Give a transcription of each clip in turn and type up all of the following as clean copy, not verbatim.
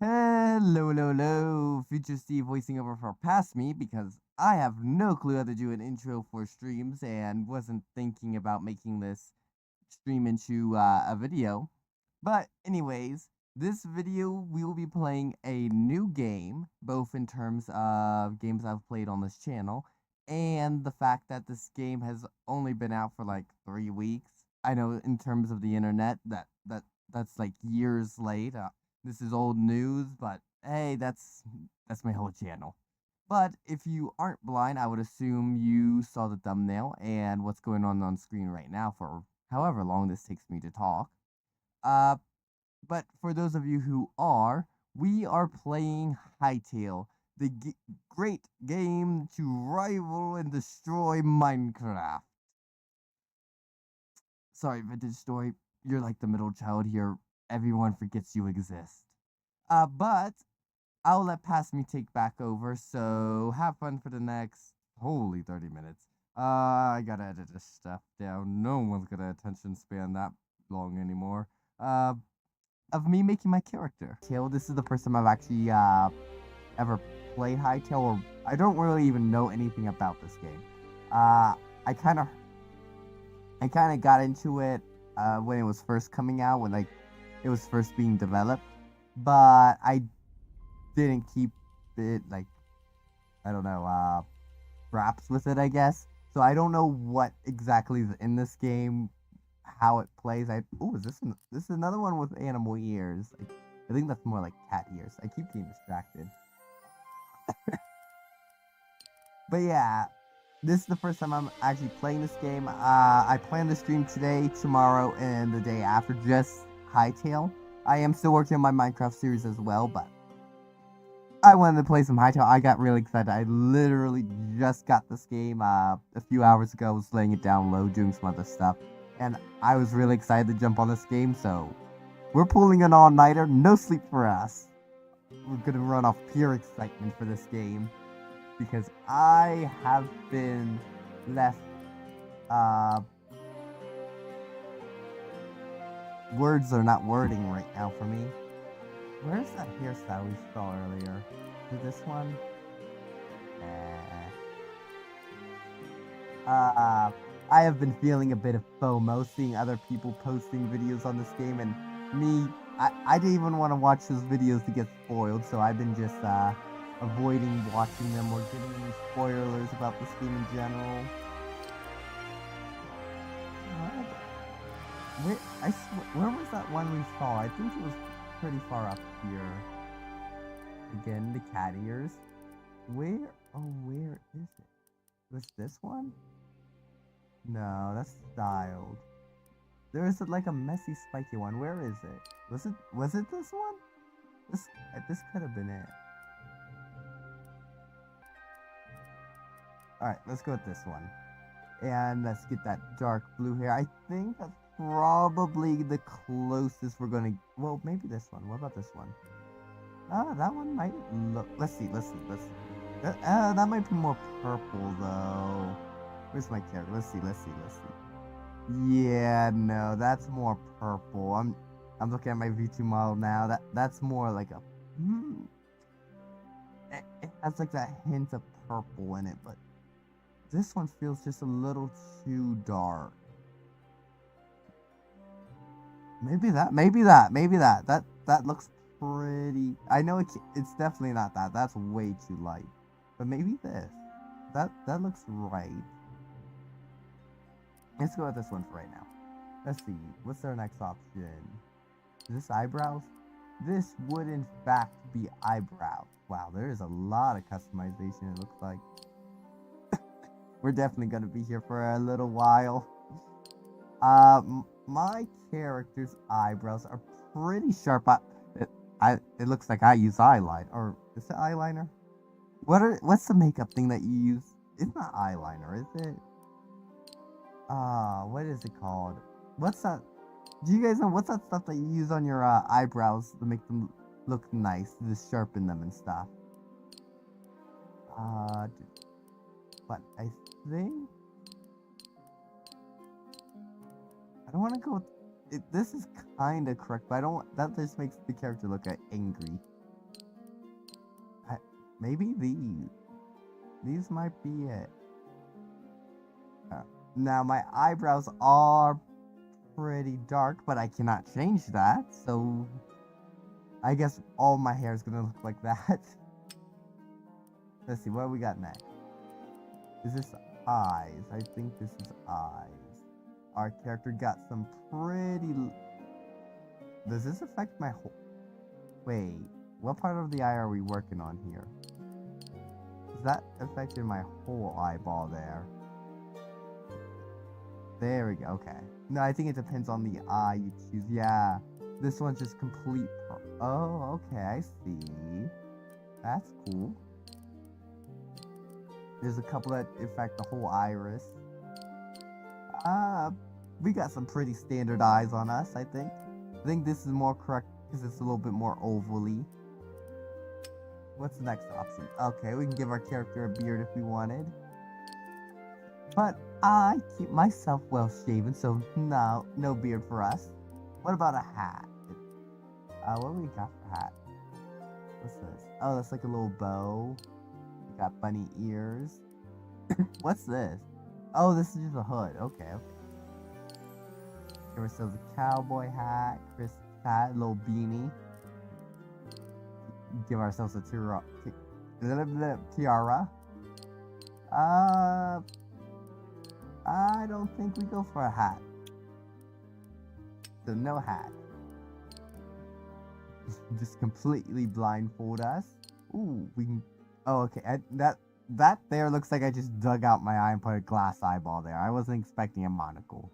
Hello, Future Steve voicing over for past me because I have no clue how to do an intro for streams and wasn't thinking about making this stream into a video. But anyways, this video we will be playing a new game, both in terms of games I've played on this channel and the fact that this game has only been out for like 3 weeks. I know in terms of the internet that's like years late. This is old news, but hey, that's my whole channel. But if you aren't blind, I would assume you saw the thumbnail and what's going on screen right now for however long this takes me to talk. Uh, but for those of you who are, we are playing Hytale, the great game to rival and destroy Minecraft. Sorry, Vintage Story, you're like the middle child here. Everyone forgets you exist. But I'll let past me take back over, so have fun for the next, holy 30 minutes. I gotta edit this stuff down. No one's gonna attention span that long anymore. Of me making my character. This is the first time I've actually, ever played Hytale, or I don't really even know anything about this game. I kinda got into it, when it was first coming out, when, like, it was first being developed, but I didn't keep it, like, I don't know, wraps with it, I guess. So I don't know what exactly is in this game, how it plays. This is another one with animal ears. I think that's more like cat ears. I keep getting distracted. But yeah, this is the first time I'm actually playing this game. I plan to stream today, tomorrow, and the day after, just Hytale. I am still working on my Minecraft series as well, but I wanted to play some Hytale. I got really excited. I literally just got this game a few hours ago. I was laying it down low, doing some other stuff, and I was really excited to jump on this game, so we're pulling an all-nighter. No sleep for us. We're gonna run off pure excitement for this game, because I have been left, words are not wording right now for me. Where's that hairstyle we saw earlier? Is it this one? I have been feeling a bit of FOMO, seeing other people posting videos on this game, and me, I didn't even want to watch those videos to get spoiled, so I've been just, avoiding watching them or getting any spoilers about this game in general. Where was that one we saw? I think it was pretty far up here. Again, the cat ears. Where is it? Was this one? No, that's styled. There is like a messy spiky one. Where is it? Was it this one? This could have been it. Alright, let's go with this one. And let's get that dark blue hair. I think that's probably the closest we're gonna... Well, maybe this one. What about this one? That one might look... Let's see. That might be more purple, though. Where's my character? Let's see. Yeah, no, that's more purple. I'm looking at my V2 model now. That's more like a... It has like that hint of purple in it, but this one feels just a little too dark. Maybe that. That looks pretty... I know it's definitely not that. That's way too light. But maybe this. That looks right. Let's go with this one for right now. Let's see. What's our next option? Is this eyebrows? This would in fact be eyebrows. Wow, there is a lot of customization, it looks like. We're definitely going to be here for a little while. My character's eyebrows are pretty sharp. It looks like I use eyeliner. Or is it eyeliner? What's the makeup thing that you use? It's not eyeliner, is it? What is it called? What's that? Do you guys know what's that stuff that you use on your eyebrows to make them look nice, to just sharpen them and stuff? But I think I don't want to go with it. This is kind of correct, but I don't. That just makes the character look angry. Maybe these. These might be it. Now, my eyebrows are pretty dark, but I cannot change that, so I guess all my hair is gonna look like that. Let's see, what do we got next? Is this eyes? I think this is eyes. Our character got some pretty... Does this affect my whole... Wait, what part of the eye are we working on here? That affected my whole eyeball there. There we go, okay. No, I think it depends on the eye you choose. Yeah, this one's just complete... Oh, okay, I see. That's cool. There's a couple that affect the whole iris. We got some pretty standard eyes on us, I think. I think this is more correct because it's a little bit more ovally. What's the next option? Okay, we can give our character a beard if we wanted. But I keep myself well shaven, so no beard for us. What about a hat? What do we got for hat? What's this? Oh, that's like a little bow. We got bunny ears. What's this? Oh, this is just a hood. Okay. Give ourselves a cowboy hat, Christmas hat, a little beanie. Give ourselves a tiara. I don't think we go for a hat. So no hat. Just completely blindfold us. Ooh, we can... Oh, okay. That there looks like I just dug out my eye and put a glass eyeball there. I wasn't expecting a monocle.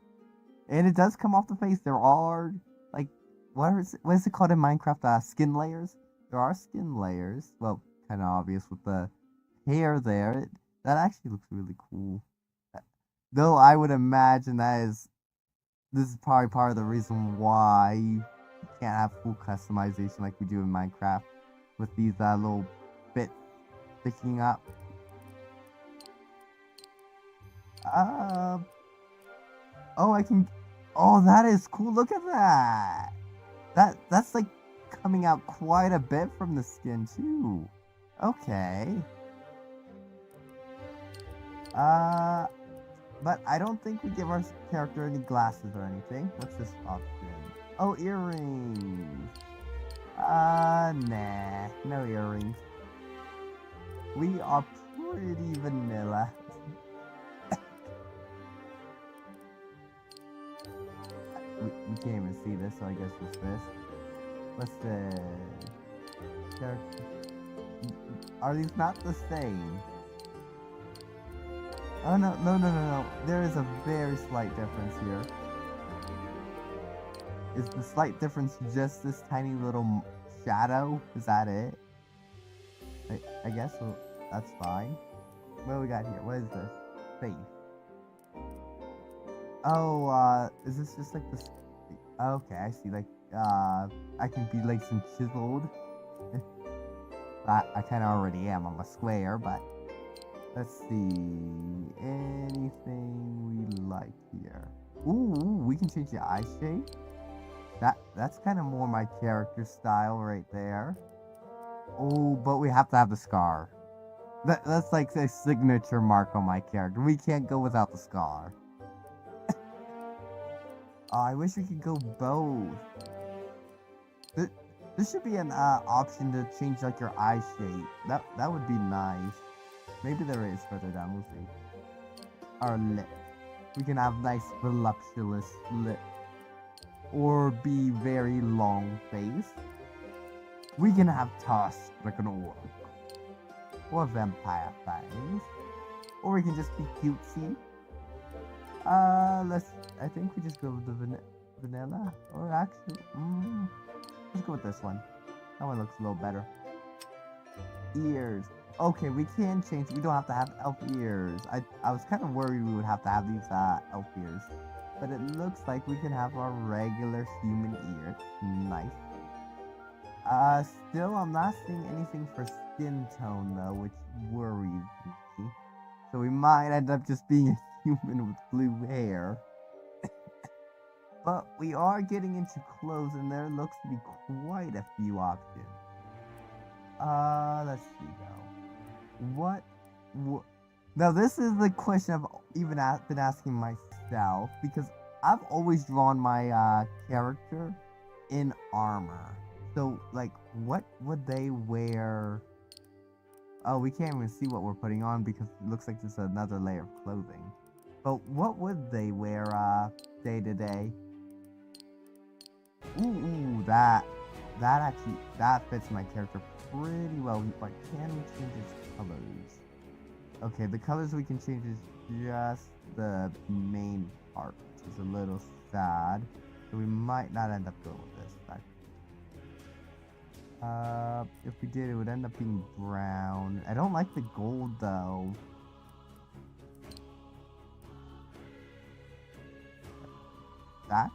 And it does come off the face. There are, like, what is it called in Minecraft? Skin layers? There are skin layers. Well, kind of obvious with the hair there. That actually looks really cool. Though I would imagine this is probably part of the reason why you can't have full customization like we do in Minecraft with these little bits sticking up. Oh, I can... Oh, that is cool. Look at that. That's like coming out quite a bit from the skin too. Okay. But I don't think we give our character any glasses or anything. What's this option? Oh, earrings. Nah. No earrings. We are pretty vanilla. we can't even see this, so I guess it's this. What's this? Are these not the same? Oh, no. There is a very slight difference here. Is the slight difference just this tiny little shadow? Is that it? I guess so. That's fine. What do we got here? What is this? Faith. Oh, is this just like this? Okay, I see. Like, I can be like some chiseled. I kind of already am. I'm a square, but let's see. Anything we like here? Ooh, we can change the eye shape. That's kind of more my character style right there. Oh, but we have to have the scar. That's like a signature mark on my character. We can't go without the scar. Oh, I wish we could go both. There should be an option to change like your eye shape. That would be nice. Maybe there is further down. We'll see. Our lip. We can have nice voluptuous lip. Or be very long face. We can have tusks like an orc. Or vampire fangs. Or we can just be cutesy. I think we just go with the vanilla. Or actually, let's go with this one. That one looks a little better. Ears. Okay, we can change. We don't have to have elf ears. I was kind of worried we would have to have these elf ears. But it looks like we can have our regular human ear. Nice. Still, I'm not seeing anything for skin tone, though, which worries me. So we might end up just being a human with blue hair. But we are getting into clothes, and there looks to be quite a few options. Let's see, though. What? What? Now this is the question I've even been asking myself because I've always drawn my character in armor. So like, what would they wear? Oh, we can't even see what we're putting on because it looks like just another layer of clothing. But what would they wear day to day? Ooh, that fits my character pretty well. But can we change its colors? Okay, the colors we can change is just the main part, which is a little sad. So we might not end up going with this. If we did, it would end up being brown. I don't like the gold though. That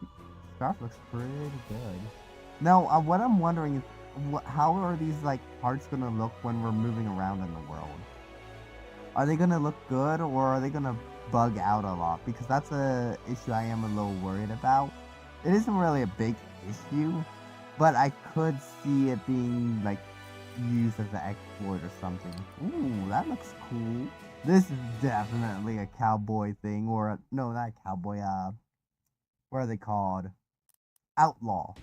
scarf looks pretty good. Now, what I'm wondering is, how are these like parts gonna look when we're moving around in the world? Are they gonna look good or are they gonna bug out a lot? Because that's a issue I am a little worried about. It isn't really a big issue, but I could see it being like used as an exploit or something. Ooh, that looks cool. This is definitely a cowboy thing, or no, not a cowboy. What are they called? Outlaw.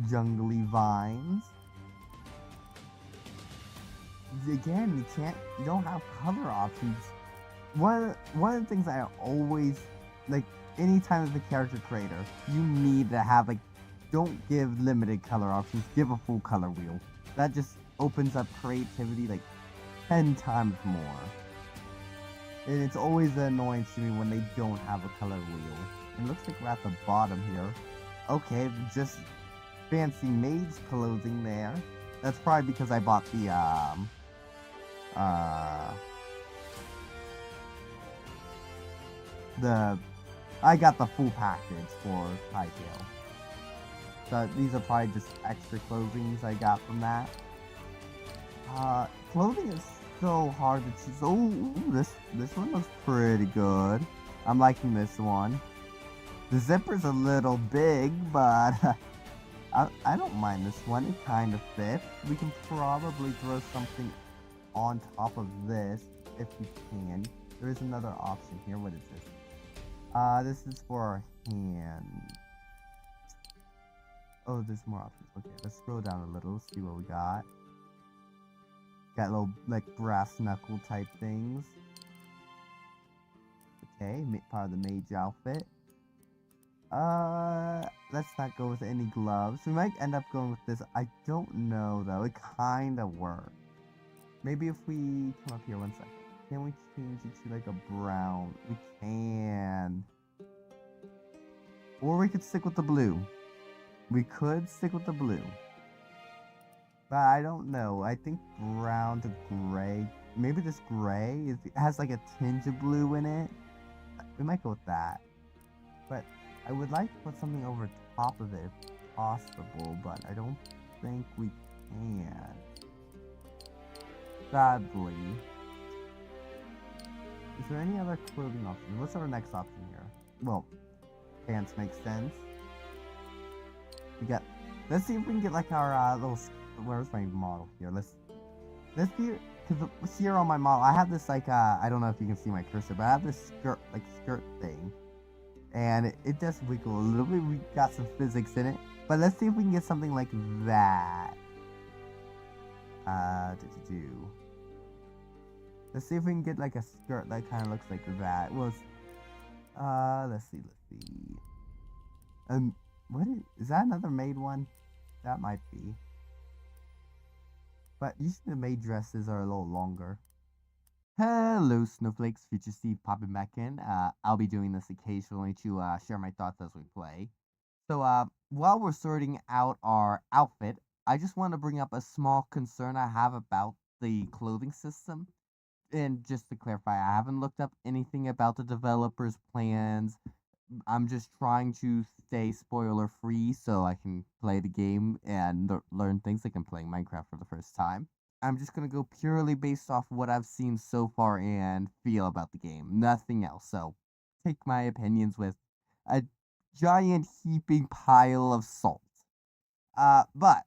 Jungly vines. Again, you don't have color options. One of the things I always like, anytime as a character creator, you need to have like, don't give limited color options, give a full color wheel. That just opens up creativity like 10 times more. And it's always an annoyance to me when they don't have a color wheel. It looks like we're at the bottom here. Okay, just fancy mage clothing there. That's probably because I bought the I got the full package for Hytale. So these are probably just extra clothings I got from that. Clothing is so hard to choose. Oh, this one looks pretty good. I'm liking this one. The zipper's a little big, but I don't mind this one. It kind of fits. We can probably throw something on top of this if we can. There is another option here. What is this? This is for our hand. Oh, there's more options. Okay, let's scroll down a little, see what we got. Got little, like, brass knuckle type things. Okay, part of the mage outfit. Let's not go with any gloves. We might end up going with this. I don't know, though. It kinda works. Maybe if we come up here one second. Can we change it to, like, a brown? We can. Or we could stick with the blue. We could stick with the blue. But I don't know. I think brown to gray. Maybe this gray has like a tinge of blue in it. We might go with that. But I would like to put something over top of it if possible. But I don't think we can. Sadly. Is there any other clothing option? What's our next option here? Well, pants make sense. We got. Let's see if we can get like our little. Where's my model here? Let's see, because here on my model, I have this like I don't know if you can see my cursor, but I have this skirt thing, and it does wiggle a little bit. We got some physics in it, but let's see if we can get something like that. Let's see if we can get like a skirt that kind of looks like that. Well, let's see. What is that? Another maid one? That might be. But usually the maid dresses are a little longer. Hello, Snowflakes. Future Steve popping back in. I'll be doing this occasionally to share my thoughts as we play. So, while we're sorting out our outfit, I just want to bring up a small concern I have about the clothing system. And just to clarify, I haven't looked up anything about the developers' plans. I'm just trying to stay spoiler free so I can play the game and learn things like I'm playing Minecraft for the first time. I'm just gonna go purely based off what I've seen so far and feel about the game, nothing else. So take my opinions with a giant heaping pile of salt. But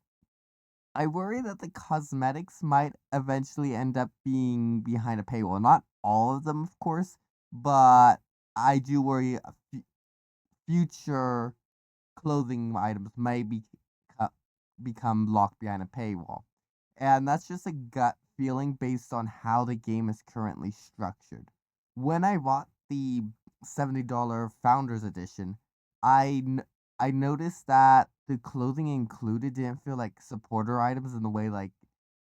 I worry that the cosmetics might eventually end up being behind a paywall. Not all of them, of course, but I do worry future clothing items may become locked behind a paywall. And that's just a gut feeling based on how the game is currently structured. When I bought the $70 Founders Edition, I noticed that the clothing included didn't feel like supporter items in the way like,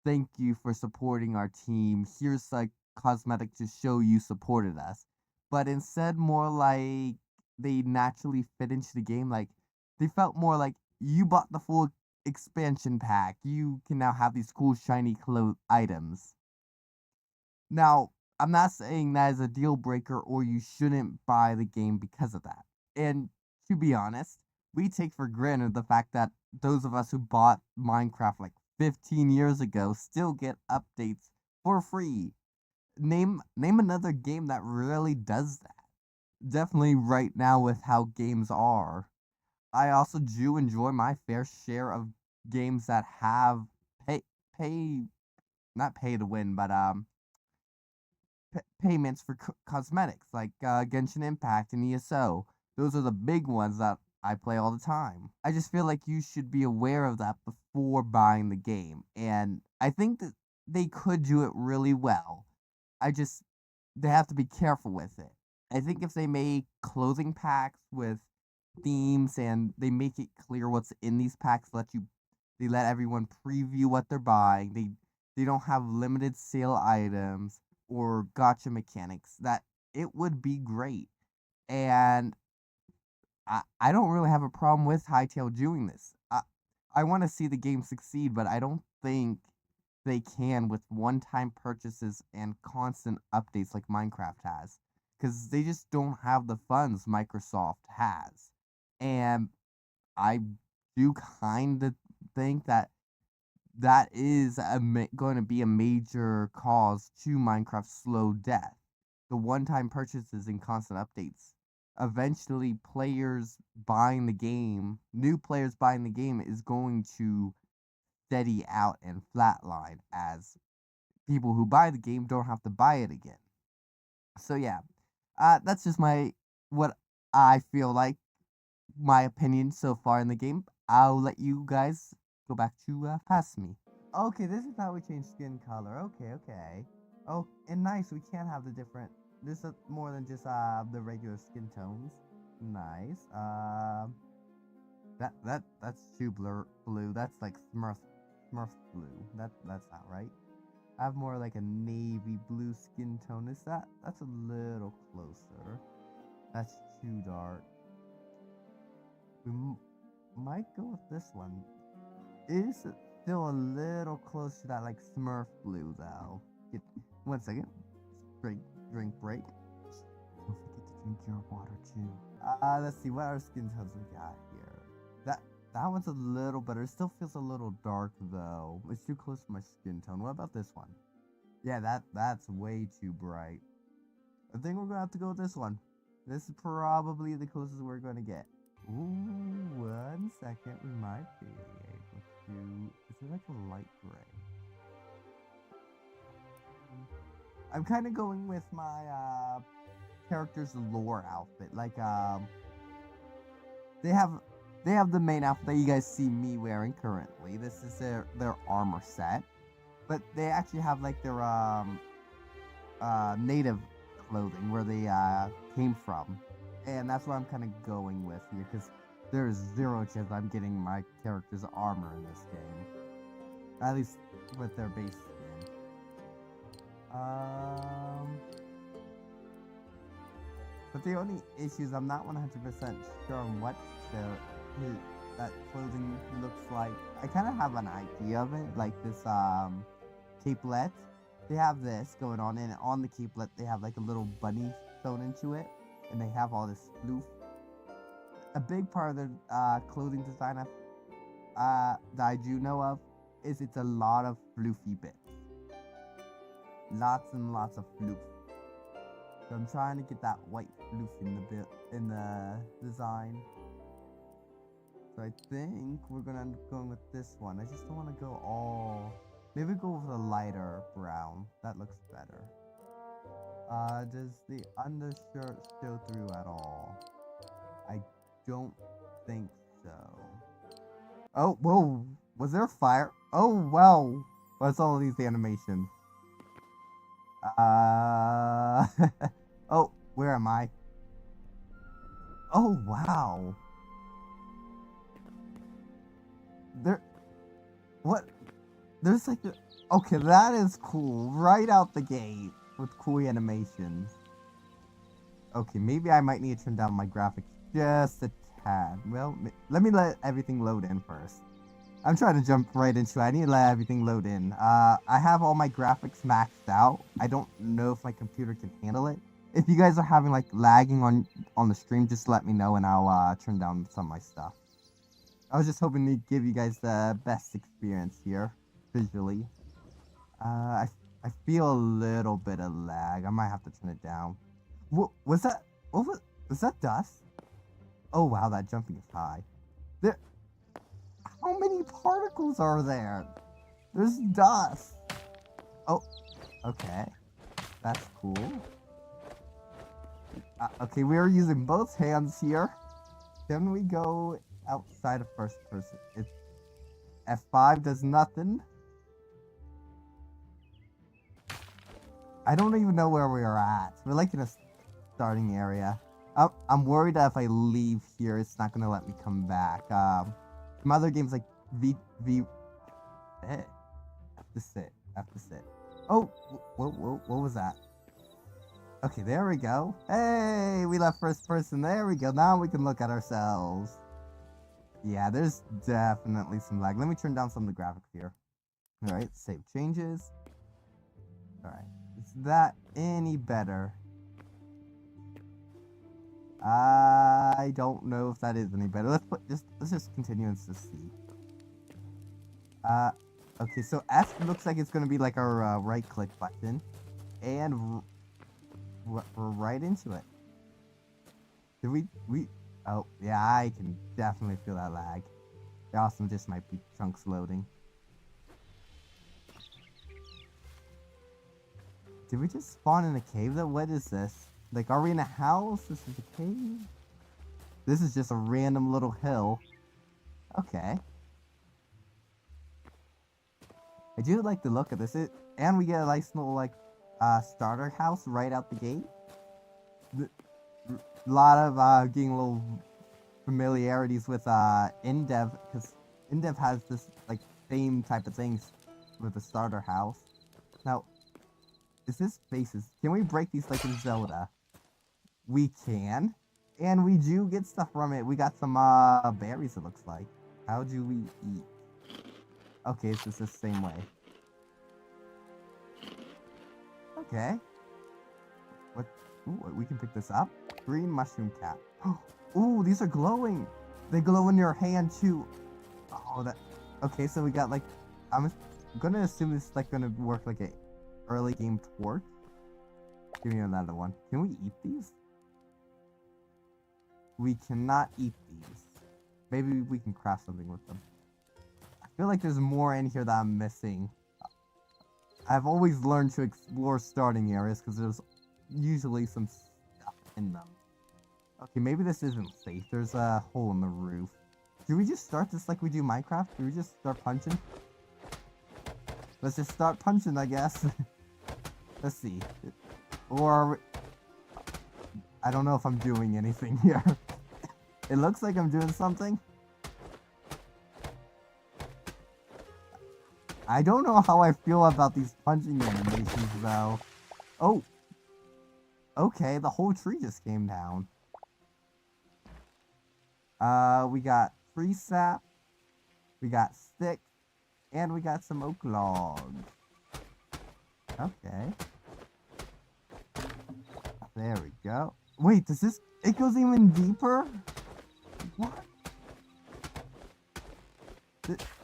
thank you for supporting our team. Here's like cosmetic to show you supported us. But instead, more like they naturally fit into the game. Like, they felt more like you bought the full expansion pack. You can now have these cool shiny items. Now, I'm not saying that is a deal breaker or you shouldn't buy the game because of that. And to be honest, we take for granted the fact that those of us who bought Minecraft like 15 years ago still get updates for free. Name another game that really does that. Definitely right now with how games are. I also do enjoy my fair share of games that have pay pay not pay to win, but payments for cosmetics like Genshin Impact and ESO. Those are the big ones that I play all the time. I just feel like you should be aware of that before buying the game, and I think that they could do it really well. I just they have to be careful with it. I think if they make clothing packs with themes and they make it clear what's in these packs, they let everyone preview what they're buying. They don't have limited sale items or gotcha mechanics. That it would be great. And I don't really have a problem with Hytale doing this. I want to see the game succeed, but I don't think they can with one-time purchases and constant updates like Minecraft has, because they just don't have the funds Microsoft has. And I do kind of think that that is going to be a major cause to Minecraft's slow death. The one-time purchases and constant updates. Eventually, new players buying the game is going to steady out and flatline as people who buy the game don't have to buy it again. So yeah, that's just what I feel like my opinion so far in the game. I'll let you guys go back to past me. Okay, this is how we change skin color. Okay. Oh, and nice. We can have the different. This is more than just the regular skin tones. Nice. That's too blue. That's like Smurf blue. That's not right. I have more like a navy blue skin tone. That's a little closer. That's too dark. We might go with this one. It is still a little close to that like Smurf blue though. 1 second. Drink break. Don't forget to drink your water too. Let's see what our skin tones we got here. That one's a little better. It still feels a little dark though. It's too close to my skin tone. What about this one? Yeah, that's way too bright. I think we're gonna have to go with this one. This is probably the closest we're gonna get. Ooh, 1 second. We might be able to. Is it like a light gray? I'm kind of going with my character's lore outfit. Like they have the main outfit that you guys see me wearing currently. This is their armor set, but they actually have like their native clothing where they came from, and that's what I'm kind of going with here because there's zero chance I'm getting my character's armor in this game, at least with their base skin. But the only issue is I'm not 100% sure on what that clothing looks like. I kind of have an idea of it, like this capelet. They have this going on, and on the capelet they have like a little bunny sewn into it, and they have all this floof. A big part of the clothing design that I do know of is it's a lot of floofy bits. Lots and lots of floof. So I'm trying to get that white floof in the design. So I think we're gonna end up going with this one. I just don't want to go all... Maybe go with a lighter brown. That looks better. Does the undershirt show through at all? I don't think so. Oh, whoa. Was there fire? Oh, wow. What's all these animations? Oh, where am I? Oh, wow. What? There's like okay, that is cool. Right out the gate with cool animations. Okay, maybe I might need to turn down my graphics just a tad. Well, let me let everything load in first. I'm trying to jump right into it. I need to let everything load in. I have all my graphics maxed out. I don't know if my computer can handle it. If you guys are having like lagging on the stream, just let me know and I'll turn down some of my stuff. I was just hoping to give you guys the best experience here, visually. I feel a little bit of lag. I might have to turn it down. What was that? Was that dust? Oh wow, that jumping is high. How many particles are there? There's dust. Oh, okay. That's cool. Okay, we are using both hands here. Can we go outside of first person? If F5 does nothing. I don't even know where we are at. We're like in a starting area. I'm worried that if I leave here, it's not gonna let me come back. Some other games like have to sit. Oh, what was that? Okay, there we go. Hey, we left first person. There we go. Now we can look at ourselves. Yeah, there's definitely some lag. Let me turn down some of the graphics here. Alright, save changes. Alright, is that any better? I don't know if that is any better. Let's just continue and just see. Okay, so F looks like it's gonna be like our right click button, and we're right into it. Did we? Oh yeah, I can definitely feel that lag. The awesome just might be chunks loading. Did we just spawn in a cave though? What is this? Like, are we in a house? This is a cave? This is just a random little hill. Okay. I do like the look of this. And we get a nice little, like, starter house right out the gate. A lot of, getting little familiarities with, InDev, because InDev has this, like, same type of things with the starter house. Now, is this bases? Can we break these like in Zelda? We can. And we do get stuff from it. We got some berries, it looks like. How do we eat? Okay, it's just the same way. Okay. What? Ooh, we can pick this up. Green mushroom cap. Ooh, these are glowing. They glow in your hand too. Oh, that. Okay, so we got like. I'm gonna assume this is like gonna work like a early game torch. Give me another one. Can we eat these? We cannot eat these. Maybe we can craft something with them. I feel like there's more in here that I'm missing. I've always learned to explore starting areas because there's usually some stuff in them. Okay, maybe this isn't safe. There's a hole in the roof. Do we just start this like we do Minecraft? Do we just start punching? Let's just start punching, I guess. Let's see. Or... I don't know if I'm doing anything here. It looks like I'm doing something. I don't know how I feel about these punching animations, though. Oh. Okay, the whole tree just came down. We got tree sap. We got sticks. And we got some oak logs. Okay. There we go. Wait, does this... It goes even deeper? What?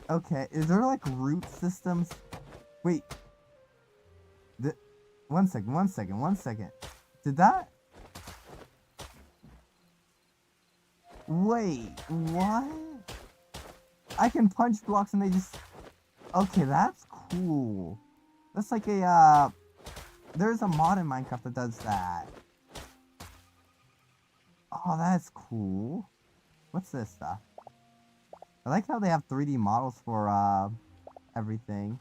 Okay, is there like root systems? Wait. One second. Did that... Wait, what? I can punch blocks and they just... Okay, that's cool. That's like a, there's a mod in Minecraft that does that. Oh, that's cool. What's this stuff? I like how they have 3D models for, everything.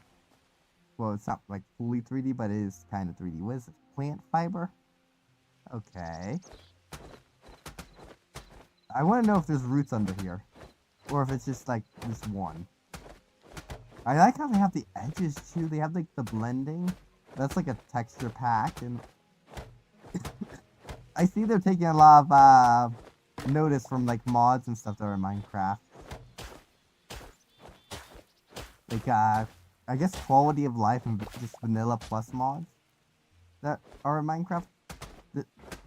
Well, it's not, like, fully 3D, but it is kind of 3D. What is it? Plant fiber? Okay. I want to know if there's roots under here. Or if it's just, like, this one. I like how they have the edges, too. They have, like, the blending. That's, like, a texture pack. And I see they're taking a lot of, notice from, like, mods and stuff that are in Minecraft. Like, I guess quality of life and just vanilla plus mods that are in Minecraft.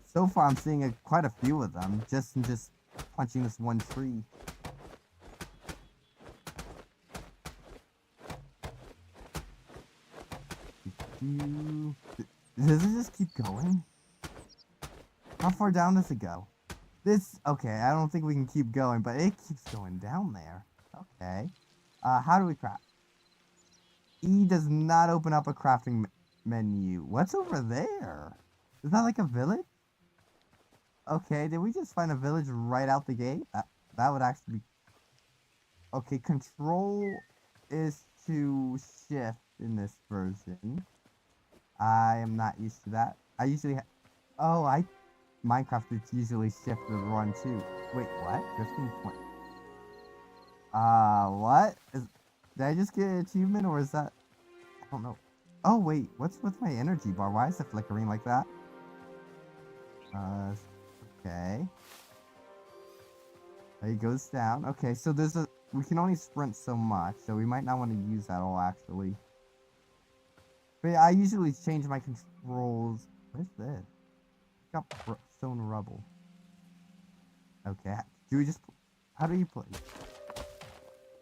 So far, I'm seeing quite a few of them, just punching this one tree. Does it just keep going? How far down does it go? Okay, I don't think we can keep going, but it keeps going down there. Okay. How do we craft? E does not open up a crafting menu. What's over there? Is that like a village? Okay, did we just find a village right out the gate? That would actually be... Okay, control is to shift in this version. I am not used to that. I usually Minecraft, it's usually shift and run too. Wait, what? Drifting point. What? Did I just get an achievement or is that... I don't know. Oh, wait. What's with my energy bar? Why is it flickering like that? Okay. It goes down. Okay, so we can only sprint so much, so we might not want to use that all, actually. But yeah, I usually change my controls. What is this? It's got stone rubble. Okay, do we just... How do you play?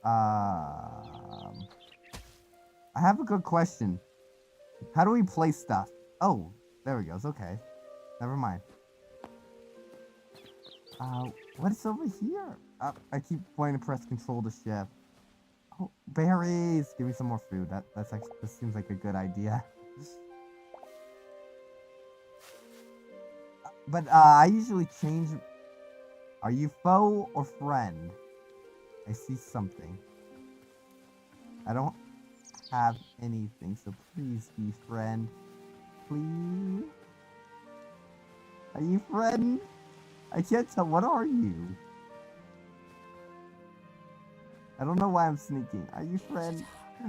I have a good question. How do we place stuff? Oh, there we go. Okay. Never mind. What is over here? I keep wanting to press control to shift. Oh, berries! Give me some more food. This seems like a good idea. But, I usually change... Are you foe or friend? I see something. I don't have anything, so please be friend. Please? Are you friend? I can't tell. What are you? I don't know why I'm sneaking. Are you friend?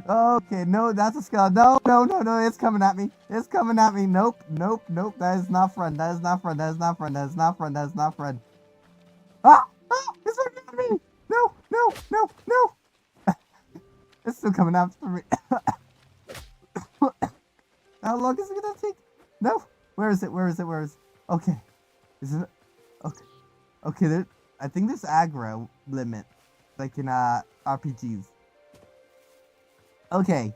Okay, no, that's a skeleton. No, it's coming at me. It's coming at me. Nope. That is not friend. That is not friend. That is not friend. That is not friend. That is not friend. Ah! It's looking at me! No! It's still coming after me. How long is it gonna take? No! Where is it? Okay. Is it? Okay, I think there's aggro limit. Like in, RPGs. Okay.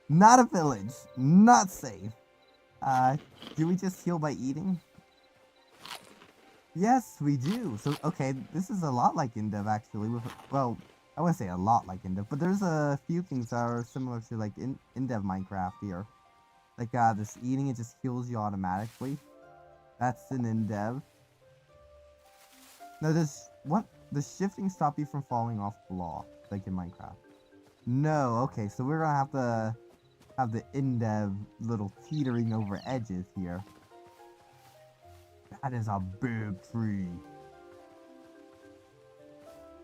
Not a village. Not safe. Do we just heal by eating? Yes, we do. So, okay, this is a lot like Indev, actually. Well, I wouldn't say a lot like Indev, but there's a few things that are similar to, like, Indev Minecraft here. Like, this eating, it just heals you automatically. That's an Indev. No, does shifting stop you from falling off blocks, like in Minecraft? No, okay, so we're gonna have to have the Indev little teetering over edges here. That is a big tree.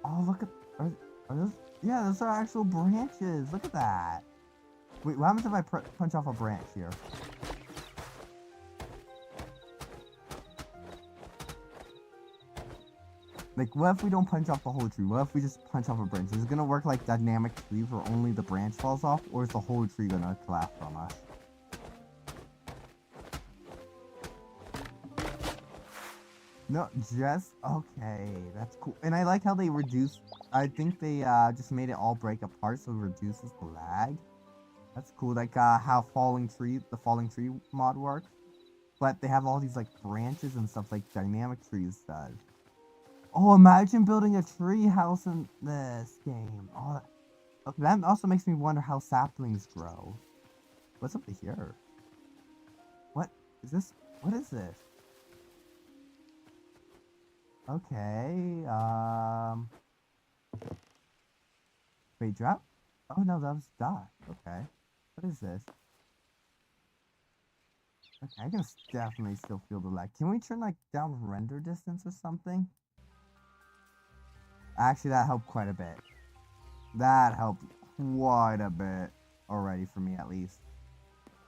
Oh, look at... Are those... Yeah, those are actual branches. Look at that. Wait, what happens if I punch off a branch here? Like, what if we don't punch off the whole tree? What if we just punch off a branch? Is it gonna work like dynamic tree where only the branch falls off? Or is the whole tree gonna collapse on us? No, just... Okay, that's cool. And I like how they reduce... I think they just made it all break apart so it reduces the lag. That's cool, like how the falling tree mod works. But they have all these like branches and stuff like dynamic trees does. Oh, imagine building a tree house in this game. Oh, okay, that also makes me wonder how saplings grow. What's up here? What is this? What is this? Okay, wait, drop? Oh no, that was dot. Okay. What is this? Okay, I can definitely still feel the lag. Can we turn like down render distance or something? Actually, that helped quite a bit. That helped quite a bit already for me, at least.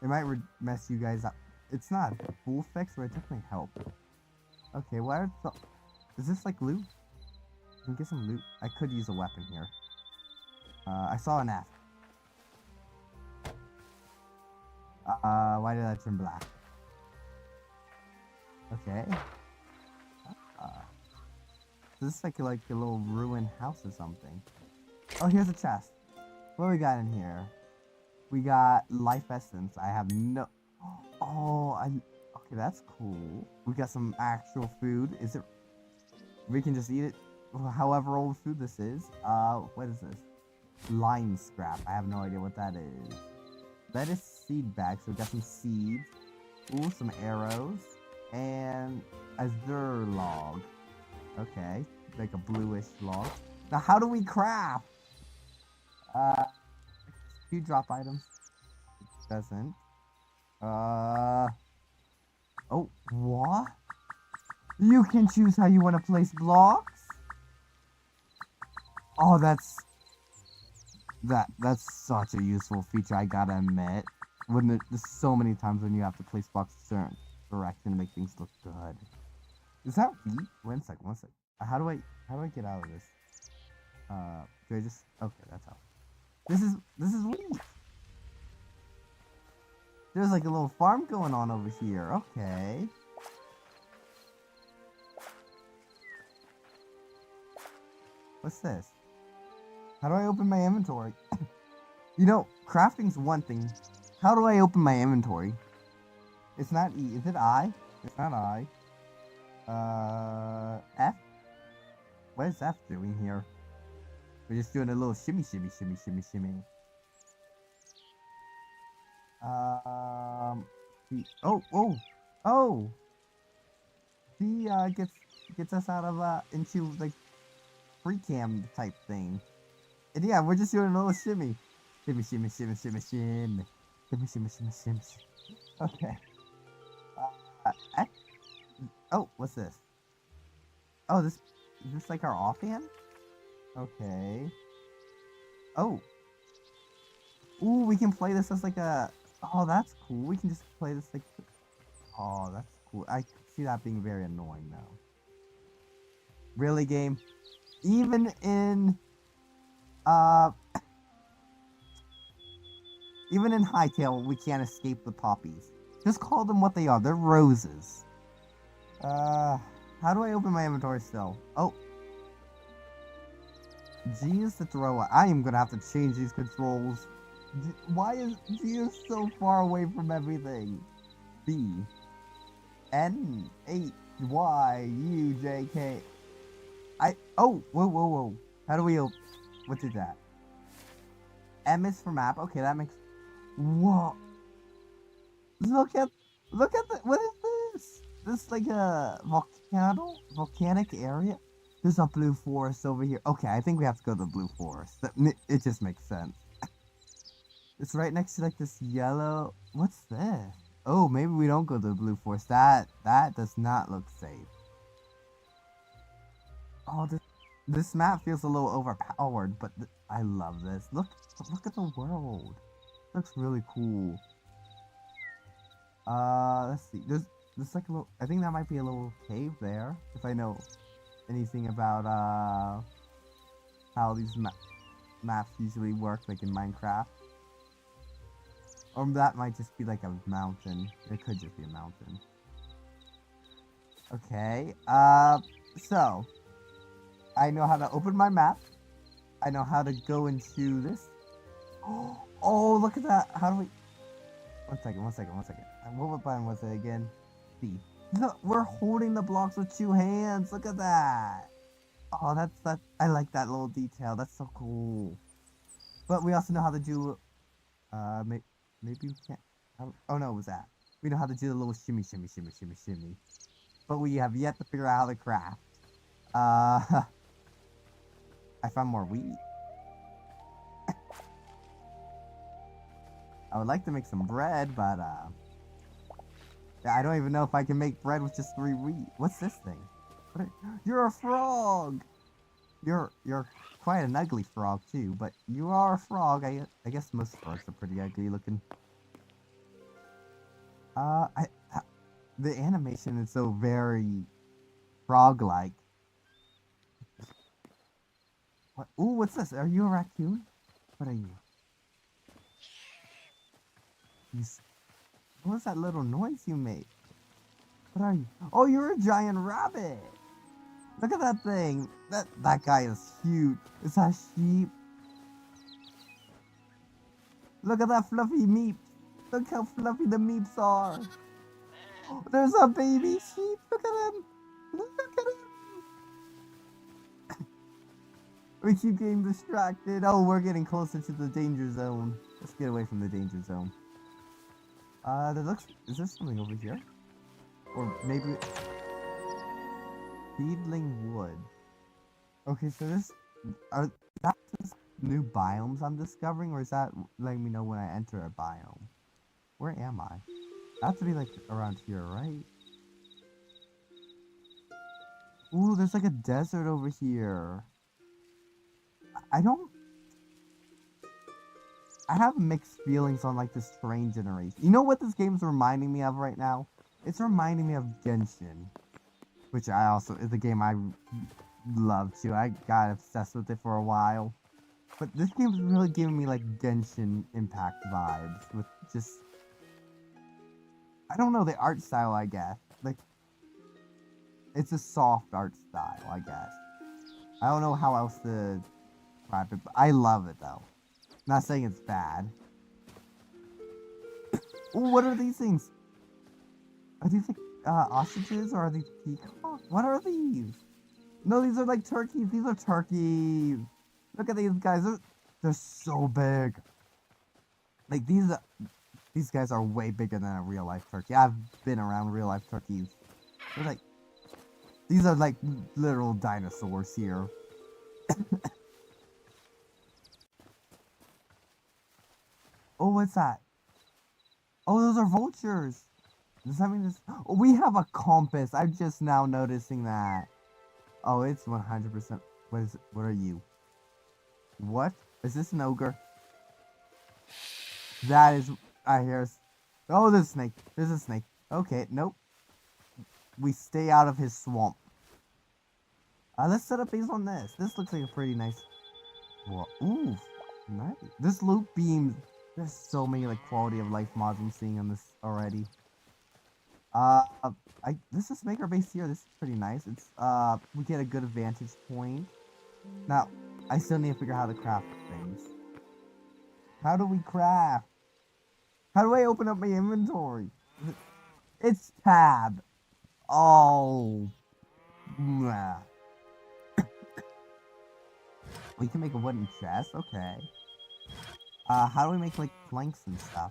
It might mess you guys up. It's not a full fix, but it definitely helped. Okay, what are the... Is this like loot? Can we get some loot? I could use a weapon here. I saw an F. Why did I turn black? Okay. This is like a little ruined house or something. Oh, here's a chest. What do we got in here? We got life essence. I have no... Oh, okay, that's cool. We got some actual food. Is it... We can just eat it however old food this is. What is this? Lime scrap. I have no idea what that is. That is seed bag, so we got some seeds. Ooh, some arrows. And a zer log. Okay, like a bluish log. Now, how do we craft? Do you drop items? It doesn't. Oh, what? You can choose how you want to place blocks? Oh, that's such a useful feature, I gotta admit. There's so many times when you have to place blocks a certain direction to make things look good. Is that wheat? One sec. How do I get out of this? Do I just... Okay, that's how. This is wheat. There's like a little farm going on over here. Okay. What's this? How do I open my inventory? You know, crafting's one thing. How do I open my inventory? It's not E. Is it I? It's not I. F? What is F doing here? We're just doing a little shimmy. Oh! He, gets us out of, into, like, free cam type thing. And yeah, we're just doing a little shimmy. Shimmy. Okay. X? Oh, what's this? Oh, is this like our offhand? Okay. Oh. Ooh, we can play this as like a... Oh, that's cool. We can just play this like... Oh, that's cool. I see that being very annoying now. Really, game? Even in... Even in Hytale, we can't escape the poppies. Just call them what they are. They're roses. How do I open my inventory still? Oh. G is to throw. I am gonna have to change these controls. Why is G is so far away from everything? B. N. H. Y. U. J. K. I. Oh. Whoa. How do we open? What is that? M is for map. Okay, that makes... Whoa. Look at the... What is this? This is like a volcanic area? There's a blue forest over here. Okay, I think we have to go to the blue forest. It just makes sense. It's right next to like this yellow... What's this? Oh, maybe we don't go to the blue forest. That does not look safe. Oh, this map feels a little overpowered, but I love this. Look at the world. It looks really cool. Let's see. There's like a little... I think that might be a little cave there, if I know anything about how these maps usually work, like in Minecraft. Or that might just be like a mountain. It could just be a mountain. Okay. So I know how to open my map. I know how to go into this. Oh, look at that. How do we... One second. What button was it again? C. Look, we're holding the blocks with 2 hands. Look at that. Oh, that. I like that little detail. That's so cool. But we also know how to do. Maybe we can't. Oh no, it was that. We know how to do the little shimmy, shimmy, shimmy, shimmy, shimmy. But we have yet to figure out how to craft. I found more wheat. I would like to make some bread, but I don't even know if I can make bread with just 3 wheat. What's this thing? You're a frog. You're quite an ugly frog too, but you are a frog. I guess most frogs are pretty ugly looking. The animation is so very frog-like. What? Ooh, what's this? Are you a raccoon? What are you? What was that little noise you made? What are you? Oh, you're a giant rabbit. Look at that thing. That guy is huge. Is that sheep? Look at that fluffy meep. Look how fluffy the meeps are. There's a baby sheep. Look at him. Look at him. We keep getting distracted. Oh, we're getting closer to the danger zone. Let's get away from the danger zone. Is there something over here? Or maybe... Seedling wood. Okay, so that's just new biomes I'm discovering, or is that letting me know when I enter a biome? Where am I? I have to be like around here, right? Ooh, there's like a desert over here. I have mixed feelings on like this terrain generation. You know what this game's reminding me of right now? It's reminding me of Genshin, which is a game I love too. I got obsessed with it for a while. But this game's really giving me like Genshin Impact vibes with just, I don't know, the art style, I guess. Like, it's a soft art style, I guess. I don't know how else to describe it, but I love it though. Not saying it's bad. Ooh, what are these things? Are these like ostriches or are these peacocks? What are these? No, these are like turkeys. These are turkeys. Look at these guys. They're so big. Like these guys are way bigger than a real life turkey. I've been around real life turkeys. They're like, these are like literal dinosaurs here. Oh, what's that? Oh, those are vultures. Does that mean this? Oh, we have a compass. I'm just now noticing that. Oh, it's 100%. What is it? What are you? What? Is this an ogre? That is... I hear... Oh, there's a snake. There's a snake. Okay, nope. We stay out of his swamp. Let's set up base on this. This looks like a pretty nice... Well, ooh, nice. This loop beam... There's so many, like, quality of life mods I'm seeing on this already. Let's just make our base here. This is pretty nice. It's, we get a good vantage point. Now, I still need to figure out how to craft things. How do we craft? How do I open up my inventory? It's tab. Oh. Mwah. We can make a wooden chest. Okay. How do we make, like, planks and stuff?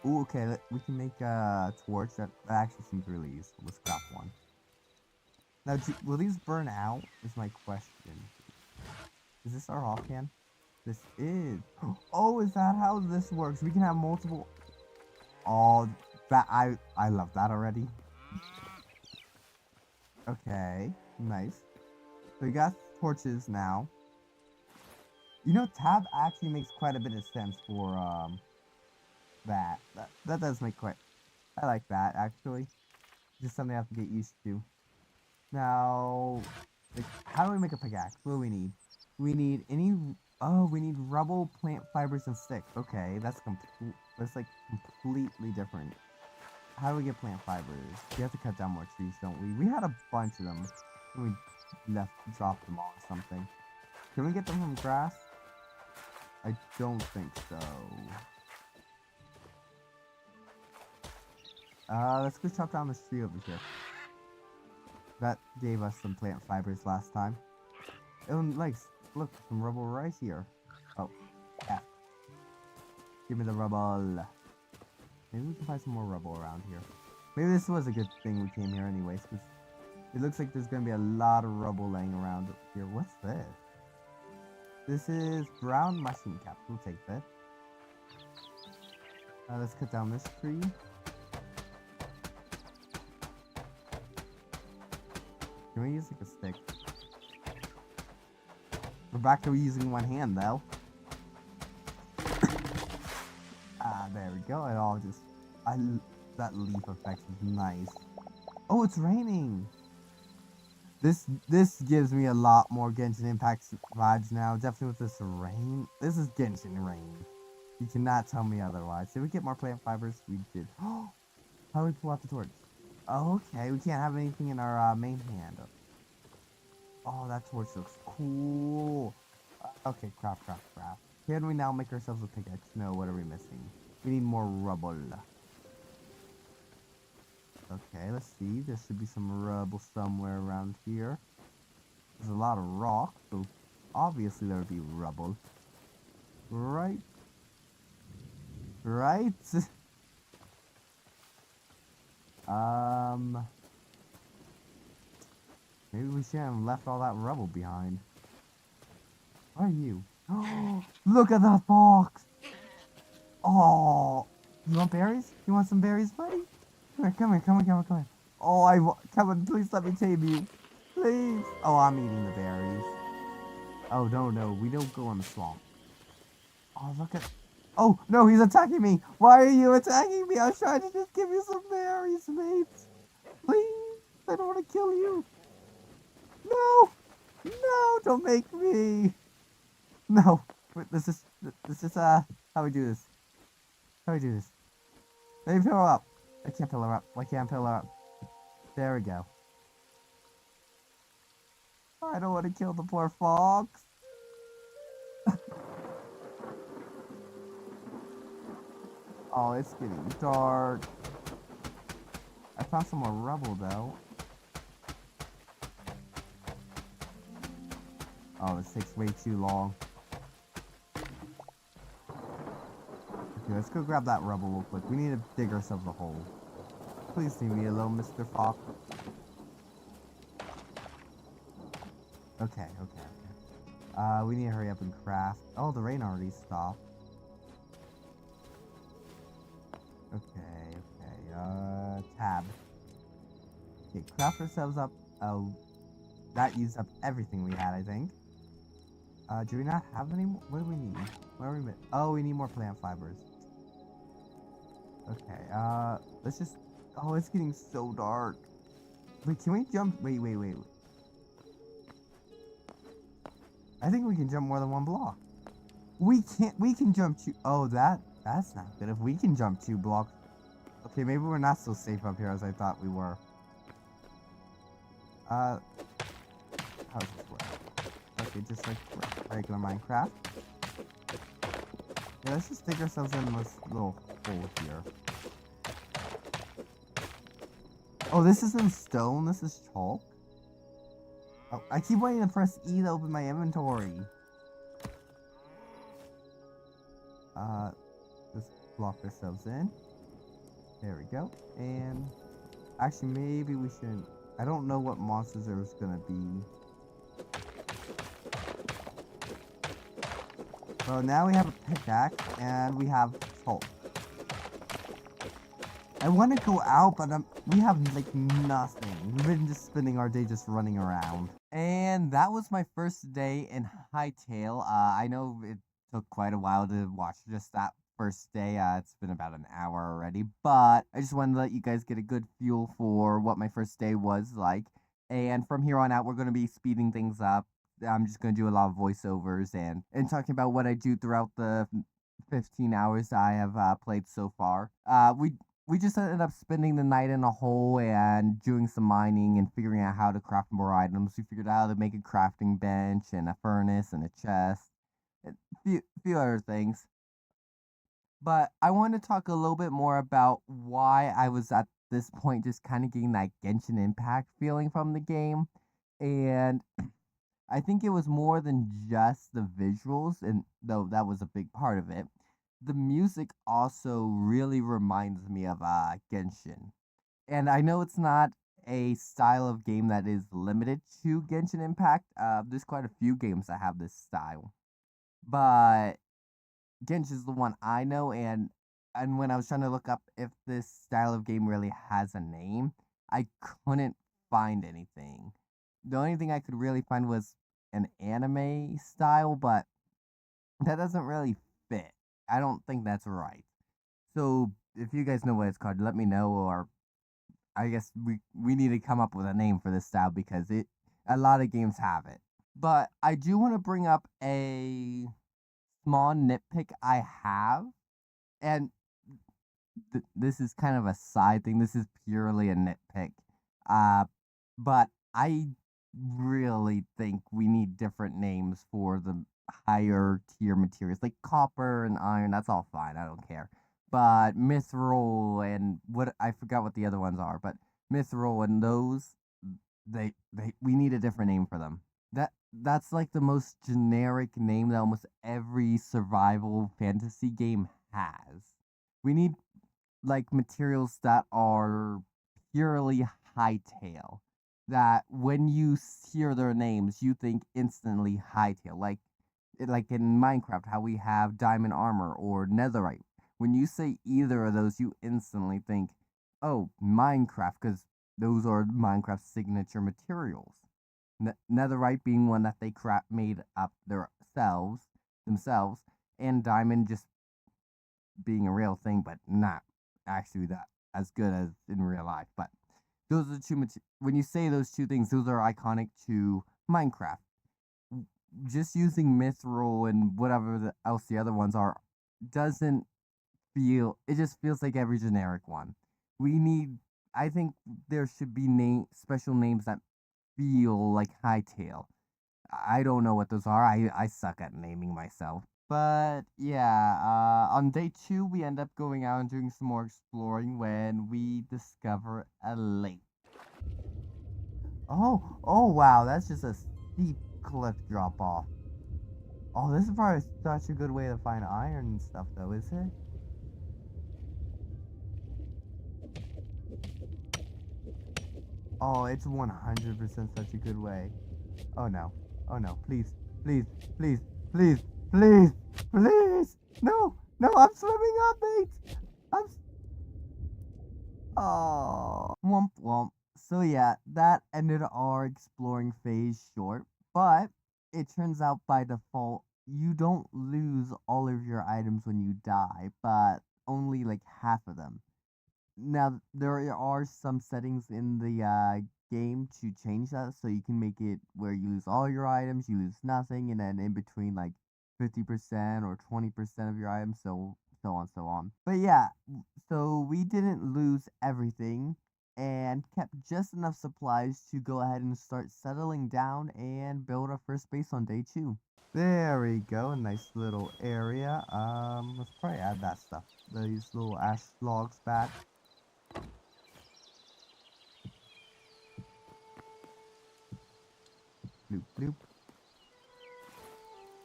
Okay, we can make a torch. That actually seems really useful. Let's craft one. Now, will these burn out? Is my question. Is this our off can? This is. Oh, is that how this works? We can have multiple. Oh, I love that already. Okay, nice. So we got torches now. You know, tab actually makes quite a bit of sense for that does make quite. I like that actually. Just something I have to get used to. Now, like, how do we make a pickaxe? What do we need? We need we need rubble, plant fibers, and sticks. Okay, that's like completely different. How do we get plant fibers? We have to cut down more trees, don't we? We had a bunch of them. We dropped them all or something. Can we get them from grass? I don't think so. Let's go chop down this tree over here. That gave us some plant fibers last time. And like, look, some rubble right here. Oh, yeah. Give me the rubble. Maybe we can find some more rubble around here. Maybe this was a good thing we came here anyways, because it looks like there's going to be a lot of rubble laying around here. What's this? This is brown mushroom caps. We'll take that. Let's cut down this tree. Can we use like a stick? We're back to using one hand though. There we go. It all just... that leaf effect is nice. Oh, it's raining! This gives me a lot more Genshin Impact vibes now. Definitely with this rain. This is Genshin rain. You cannot tell me otherwise. Did we get more plant fibers? We did. How do we pull out the torch? Oh, okay. We can't have anything in our main hand. Oh, that torch looks cool. Okay, craft. Can we now make ourselves a pickaxe? No, what are we missing? We need more rubble. Okay, let's see. There should be some rubble somewhere around here. There's a lot of rock, so obviously there would be rubble. Right? Maybe we shouldn't have left all that rubble behind. What are you? Look at that box! Oh, you want berries? You want some berries, buddy? Come here. Oh, come on, please let me tame you. Please. Oh, I'm eating the berries. Oh, no, we don't go in the swamp. Oh, look at... Oh, no, he's attacking me. Why are you attacking me? I was trying to just give you some berries, mate. Please, I don't want to kill you. No, don't make me. No, wait, this is, how we do this. Let me fill her up. I can't fill her up. Why can't I fill her up? There we go. I don't want to kill the poor fox. Oh, it's getting dark. I found some more rubble, though. Oh, this takes way too long. Okay, let's go grab that rubble real quick. We need to dig ourselves a hole. Please leave me alone, Mr. Fox. Okay. We need to hurry up and craft. Oh, the rain already stopped. Okay. Tab. Okay, craft ourselves up. Oh, that used up everything we had, I think. Do we not have any more? What do we need? What are we Oh, we need more plant fibers. Okay, let's just... Oh, it's getting so dark. Wait, can we jump? Wait. I think we can jump more than one block. We can jump two... Oh, that's not good. If we can jump 2 blocks... Okay, maybe we're not so safe up here as I thought we were. How's this work? Okay, just like regular Minecraft. Yeah, let's just stick ourselves in this little hole here. Oh, this isn't stone, this is chalk. Oh, I keep waiting to press E to open my inventory. Just block ourselves in. There we go. And actually, maybe we shouldn't. I don't know what monsters there's gonna be. So now we have a pickaxe and we have chalk. I want to go out, but we have like nothing. We've been just spending our day just running around. And that was my first day in Hytale. I know it took quite a while to watch just that first day. It's been about an hour already, but I just wanted to let you guys get a good feel for what my first day was like. And from here on out, we're going to be speeding things up. I'm just going to do a lot of voiceovers and talking about what I do throughout the 15 hours I have played so far. We just ended up spending the night in a hole and doing some mining and figuring out how to craft more items. We figured out how to make a crafting bench and a furnace and a chest and a few other things. But I want to talk a little bit more about why I was at this point just kind of getting that Genshin Impact feeling from the game. And I think it was more than just the visuals, and though that was a big part of it. The music also really reminds me of Genshin. And I know it's not a style of game that is limited to Genshin Impact. There's quite a few games that have this style. But Genshin is the one I know, and when I was trying to look up if this style of game really has a name, I couldn't find anything. The only thing I could really find was an anime style, but that doesn't really fit. I don't think that's right. So if you guys know what it's called, let me know, or I guess we need to come up with a name for this style because it a lot of games have it. But I do want to bring up a small nitpick I have, and this is kind of a side thing. This is purely a nitpick. Uh, but I really think we need different names for the higher tier materials, like copper and iron. That's all fine. I don't care. But mithril and what I forgot what the other ones are, but mithril and those they we need a different name for them. That's like the most generic name that almost every survival fantasy game has. We need like materials that are purely Hytale. That when you hear their names, you think instantly Hytale. Like in Minecraft, how we have diamond armor or netherite. When you say either of those, you instantly think, oh, Minecraft, because those are Minecraft's signature materials. Netherite being one that they made up themselves, and diamond just being a real thing, but not actually that as good as in real life. But those are the two. When you say those two things, those are iconic to Minecraft. Just using mithril and whatever else the other ones are doesn't feel. It just feels like every generic one. We need. I think there should be special names that feel like Hytale. I don't know what those are. I suck at naming myself. But yeah, on day 2, we end up going out and doing some more exploring when we discover a lake. Oh wow, that's just a steep cliff drop off. Oh, this is probably such a good way to find iron and stuff, though, is it? Oh, it's 100% such a good way. Oh no. Oh no. Please. Please. Please. Please. Please. Please. No. No, I'm swimming up, mate. I'm. Oh. Womp womp. So yeah, that ended our exploring phase short. But it turns out by default, you don't lose all of your items when you die, but only like half of them. Now, there are some settings in the game to change that, so you can make it where you lose all your items, you lose nothing, and then in between, like 50% or 20% of your items, so on, so on. But yeah, so we didn't lose everything and kept just enough supplies to go ahead and start settling down and build our first base on day 2. There we go, a nice little area. Let's probably add that stuff. These little ash logs back. Bloop, bloop.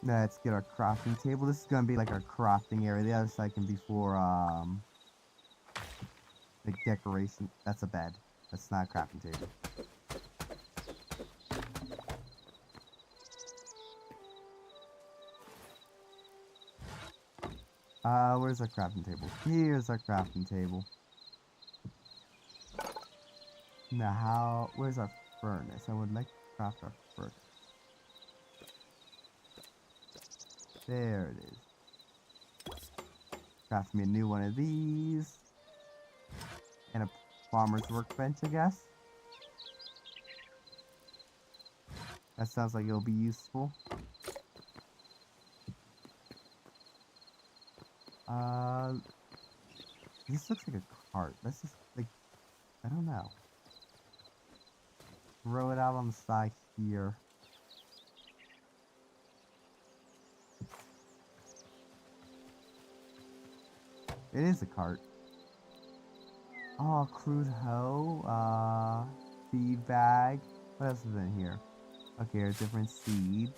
Let's get our crafting table. This is gonna be like our crafting area. The other side can be for the decoration. That's a bed. That's not a crafting table. Where's our crafting table? Here's our crafting table. Now, where's our furnace? I would like to craft our furnace. There it is. Craft me a new one of these. And a farmer's workbench, I guess. That sounds like it'll be useful. This looks like a cart. Let's just, like, I don't know. Throw it out on the side here. It is a cart. Oh, crude hoe. Feed bag. What else is in here? Okay, there's different seeds.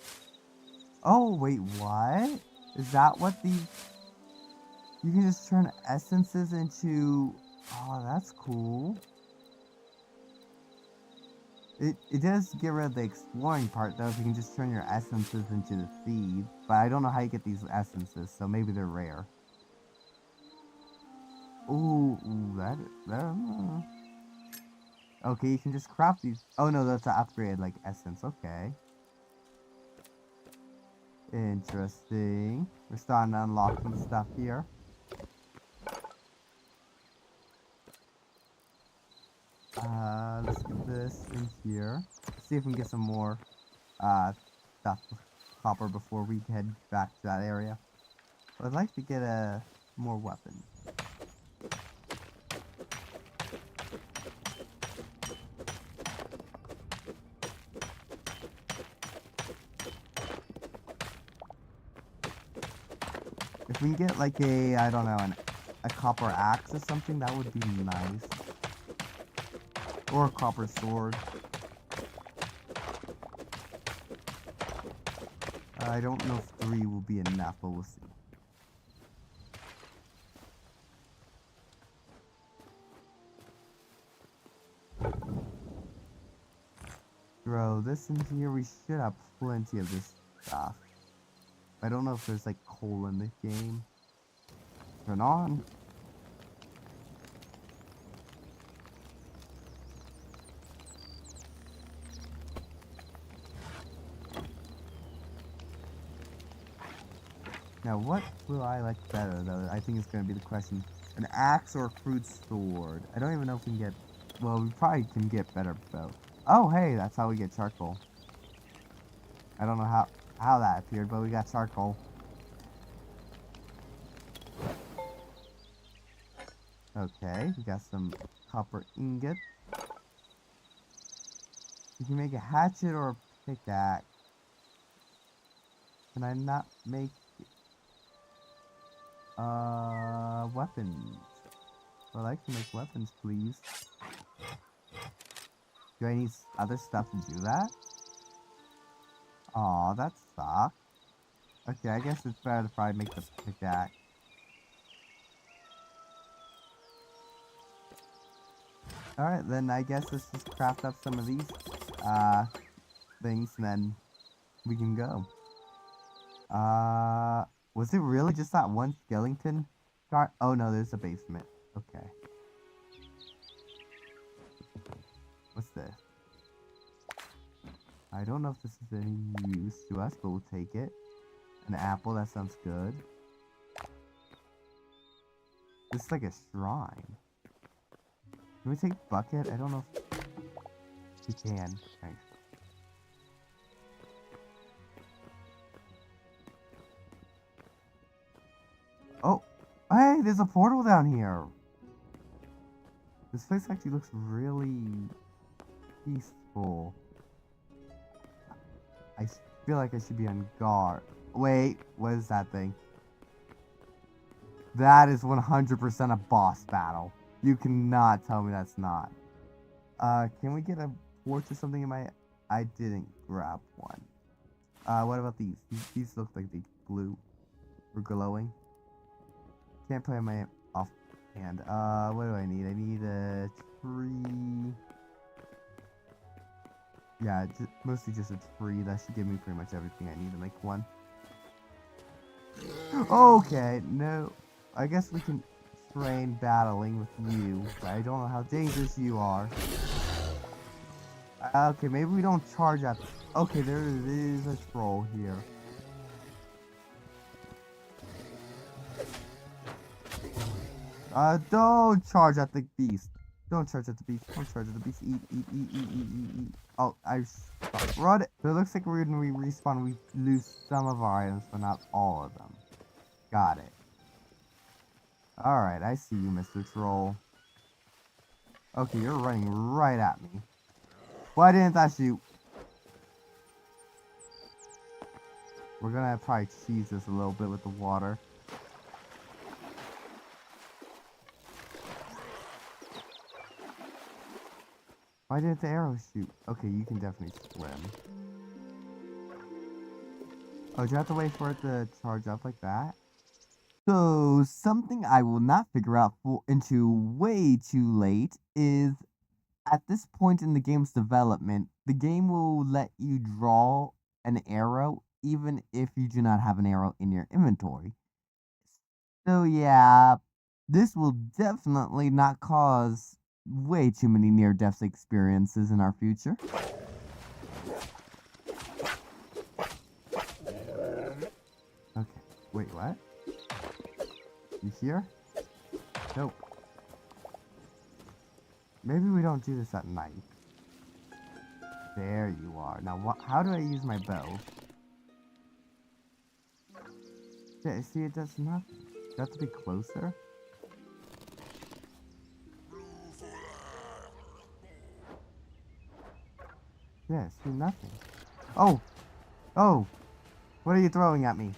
Oh, wait, what? Is that what the... You can just turn essences into... Oh, that's cool. It does get rid of the exploring part, though, if you can just turn your essences into the seed. But I don't know how you get these essences, so maybe they're rare. Ooh, that... Okay, you can just craft these... Oh, no, that's an upgrade, like, essence. Okay. Interesting. We're starting to unlock some stuff here. Let's get this in here. See if we can get some more stuff, copper, before we head back to that area. But I'd like to get more weapons. If we can get like a, I don't know, a copper axe or something, that would be nice. Or a copper sword. I don't know if 3 will be enough, but we'll see. Throw this in here. We should have plenty of this stuff. I don't know if there's like coal in the game. Turn on. Now, what will I like better, though? I think it's going to be the question. An axe or a crude sword? I don't even know if we can get... Well, we probably can get better both. Oh, hey, that's how we get charcoal. I don't know how that appeared, but we got charcoal. Okay, we got some copper ingot. You can make a hatchet or a pickaxe. Can I not make... weapons? I'd like to make weapons, please. Do I need other stuff to do that? Aw, that sucks. Okay, I guess it's better to probably make the pickaxe. Alright, then I guess let's just craft up some of these, things, and then we can go. Was it really just that one skeleton? Oh no, there's a basement. Okay. What's this? I don't know if this is any use to us, but we'll take it. An apple, that sounds good. This is like a shrine. Can we take bucket? I don't know if we can. Thanks. Oh, hey, there's a portal down here. This place actually looks really peaceful. I feel like I should be on guard. Wait, what is that thing? That is 100% a boss battle. You cannot tell me that's not. Can we get a torch or something in my... I didn't grab one. What about these? These look like they glue. Or glowing. Can't play on my offhand. What do I need? I need a tree. Yeah, mostly just a tree. That should give me pretty much everything I need to make one. Okay, no. I guess we can train battling with you. But I don't know how dangerous you are. Okay, maybe we don't charge at... Okay, there is a troll here. Don't charge at the beast. Don't charge at the beast. Don't charge at the beast. Eat. Oh, I stopped. Run it. So it looks like when we respawn, we lose some of our items, but not all of them. Got it. Alright, I see you, Mr. Troll. Okay, you're running right at me. Why didn't I shoot? We're gonna probably cheese this a little bit with the water. Why didn't the arrow shoot? Okay, you can definitely swim. Oh, do you have to wait for it to charge up like that? So, something I will not figure out until way too late is at this point in the game's development, the game will let you draw an arrow even if you do not have an arrow in your inventory. So, yeah, this will definitely not cause way too many near-death experiences in our future. Okay, wait, what? You here? Nope. Maybe we don't do this at night. There you are. Now, how do I use my bow? Yeah, see, it does nothing. Do I have to be closer? Yeah, see, nothing. Oh! Oh! What are you throwing at me?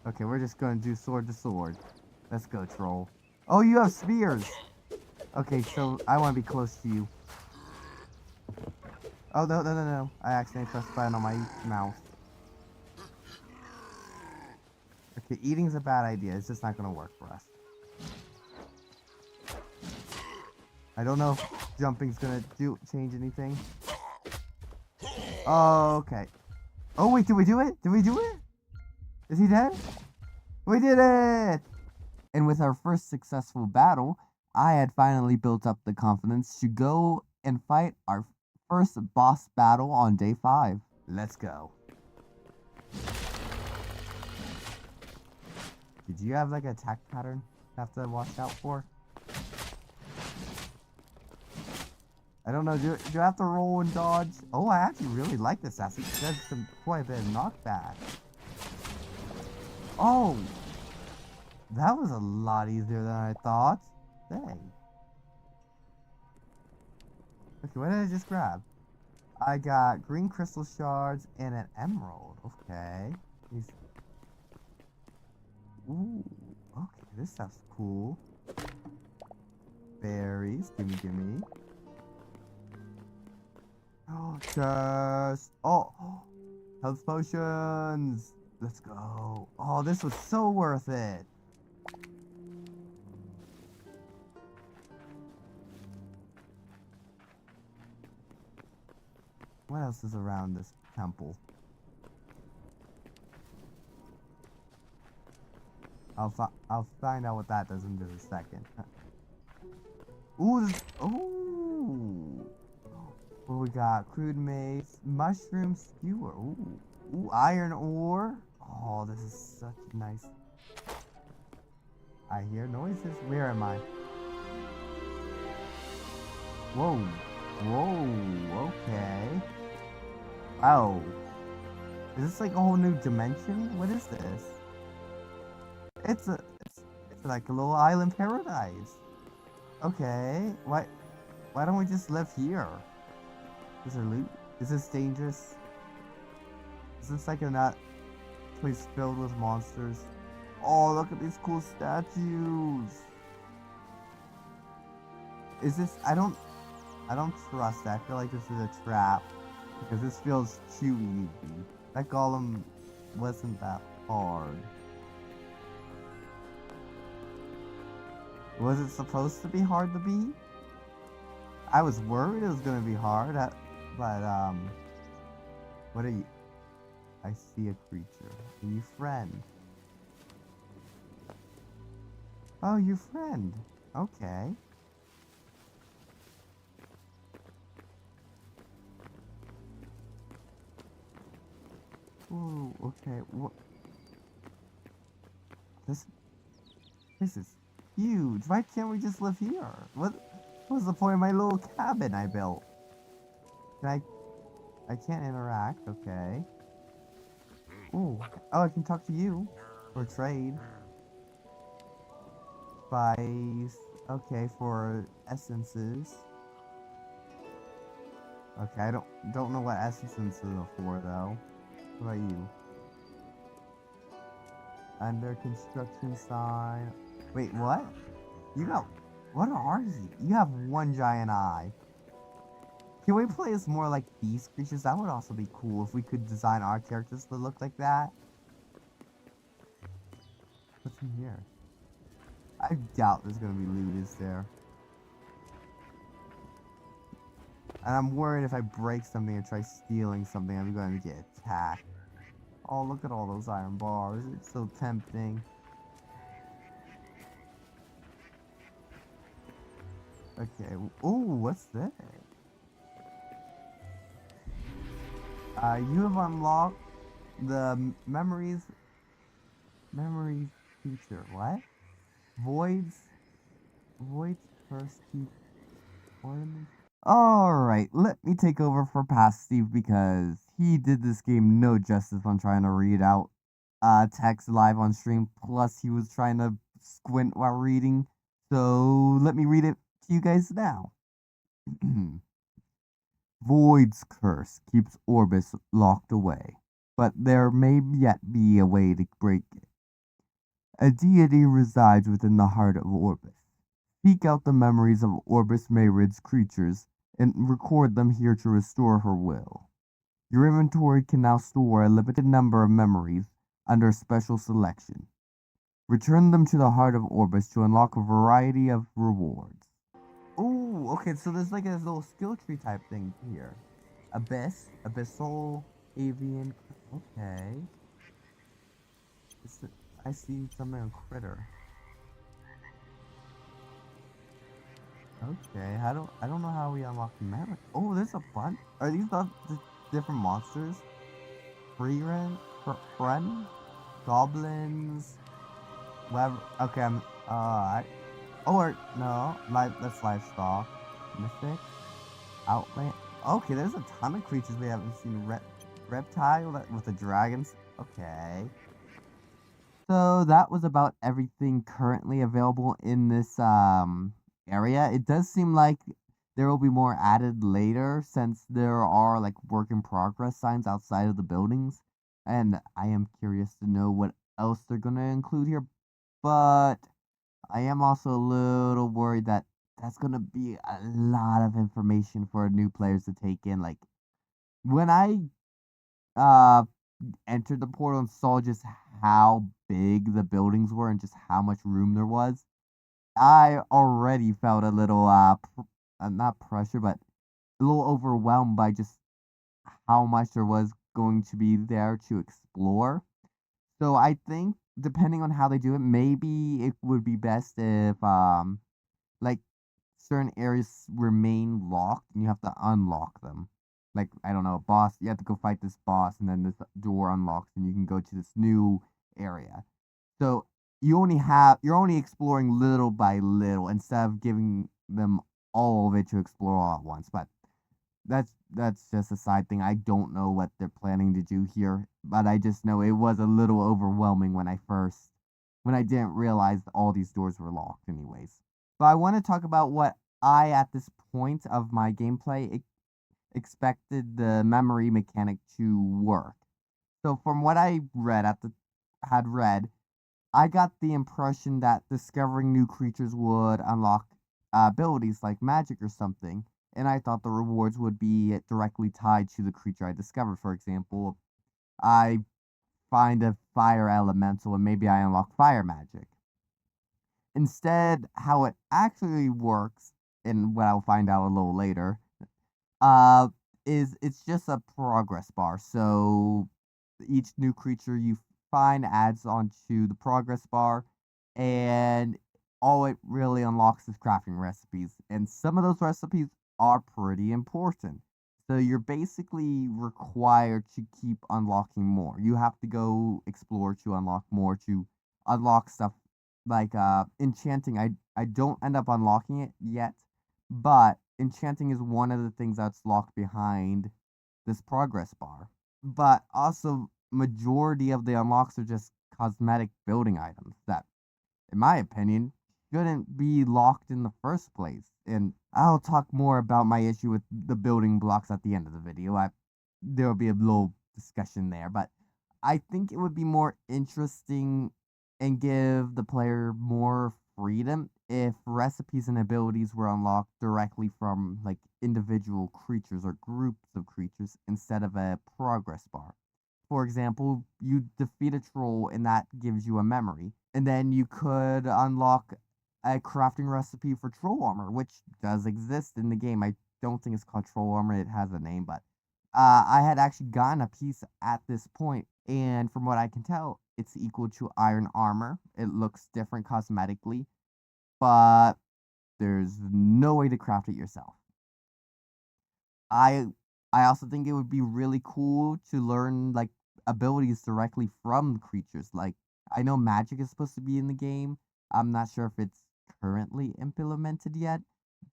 Okay, we're just gonna do sword to sword. Let's go, troll. Oh, you have spears! Okay, so I want to be close to you. Oh, no, no, no, no. I accidentally pressed the button on my mouse. Okay, eating's a bad idea. It's just not gonna work for us. I don't know if jumping's gonna change anything. Oh, okay. Oh, wait, did we do it? Did we do it? Is he dead? We did it! And with our first successful battle, I had finally built up the confidence to go and fight our first boss battle on day 5. Let's go. Did you have like an attack pattern you have to watch out for? I don't know, do I have to roll and dodge? Oh, I actually really like this assassin. It does quite a bit of knockback. Oh! That was a lot easier than I thought. Dang. Okay, what did I just grab? I got green crystal shards and an emerald. Okay. Ooh. Okay, this stuff's cool. Berries. Gimme. Oh, chest. Oh. Health potions. Let's go. Oh, this was so worth it. What else is around this temple? I'll find out what that does in just a second. Ooh, ooh. What we got? Crude mace, mushroom skewer. Ooh, iron ore. Oh, this is such nice. I hear noises. Where am I? Whoa, okay. Oh, is this like a whole new dimension? What is this? It's like a little island paradise. Okay, why don't we just live here? Is there loot? Is this dangerous? Is this like a place filled with monsters? Oh, look at these cool statues. Is this? I don't trust that. I feel like this is a trap because this feels too easy. That golem wasn't that hard. Was it supposed to be hard to beat? I was worried it was gonna be hard, but what are you? I see a creature. Are you friend? Oh, you friend. Okay. Ooh, okay. What? This is huge. Why can't we just live here? What was the point of my little cabin I built? I can't interact. Okay. Ooh. Oh, I can talk to you or trade. Spice. Okay, for essences. Okay, I don't know what essences are for though. What about you? Under construction sign. Wait, what? You got... What are you? You have one giant eye. Can we play as more like these creatures? That would also be cool if we could design our characters to look like that. What's in here? I doubt there's gonna be loot, is there? And I'm worried if I break something or try stealing something, I'm going to get attacked. Oh, look at all those iron bars. It's so tempting. Okay. Ooh, what's this? You have unlocked the memory feature. What? Voids first keep ornaments. Alright, let me take over for past Steve because he did this game no justice on trying to read out text live on stream. Plus, he was trying to squint while reading. So, let me read it to you guys now. Void's curse keeps Orbis locked away, but there may yet be a way to break it. A deity resides within the heart of Orbis. Seek out the memories of Orbis Mayrid's creatures and record them here to restore her will. Your inventory can now store a limited number of memories under special selection. Return them to the heart of Orbis to unlock a variety of rewards. Ooh, okay, so there's like a little skill tree type thing here. Abyss, Abyssal, Avian, okay. I see something on Critter. Okay, I don't know how we unlock the memory. Oh, there's a bunch. Are these the different monsters? Friend, goblins, web. Okay, no, that's livestock, mythic, outland. Okay, there's a ton of creatures we haven't seen. Reptile with the dragons. Okay. So that was about everything currently available in this area. It does seem like there will be more added later since there are like work in progress signs outside of the buildings. And I am curious to know what else they're going to include here. But I am also a little worried that that's going to be a lot of information for new players to take in. Like when I uh entered the portal and saw just how big the buildings were and just how much room there was, I already felt a little not pressure, but a little overwhelmed by just how much there was going to be there to explore. So I think depending on how they do it, maybe it would be best if like certain areas remain locked and you have to unlock them. Like, I don't know, a boss, you have to go fight this boss and then this door unlocks and you can go to this new area. So you're only exploring little by little instead of giving them all of it to explore all at once. But that's just a side thing. I don't know what they're planning to do here, but I just know it was a little overwhelming when I didn't realize all these doors were locked anyways. But I want to talk about what I at this point of my gameplay expected the memory mechanic to work. So from what I had read, I got the impression that discovering new creatures would unlock abilities like magic or something, and I thought the rewards would be directly tied to the creature I discovered. For example, I find a fire elemental and maybe I unlock fire magic. Instead, how it actually works, and what I'll find out a little later, uh, is it's just a progress bar. So each new creature you find adds onto the progress bar, and all it really unlocks is crafting recipes. And some of those recipes are pretty important. So you're basically required to keep unlocking more. You have to go explore to unlock more, to unlock stuff like enchanting. I don't end up unlocking it yet, but enchanting is one of the things that's locked behind this progress bar. But also, majority of the unlocks are just cosmetic building items that, in my opinion, shouldn't be locked in the first place. And I'll talk more about my issue with the building blocks at the end of the video. There will be a little discussion there, but I think it would be more interesting and give the player more freedom if recipes and abilities were unlocked directly from like individual creatures or groups of creatures instead of a progress bar. For example, you defeat a troll and that gives you a memory. And then you could unlock a crafting recipe for troll armor, which does exist in the game. I don't think it's called troll armor, it has a name, but I had actually gotten a piece at this point, and from what I can tell, it's equal to iron armor. It looks different cosmetically, but there's no way to craft it yourself. I I also think it would be really cool to learn like abilities directly from creatures. Like I know magic is supposed to be in the game. I'm not sure if it's currently implemented yet,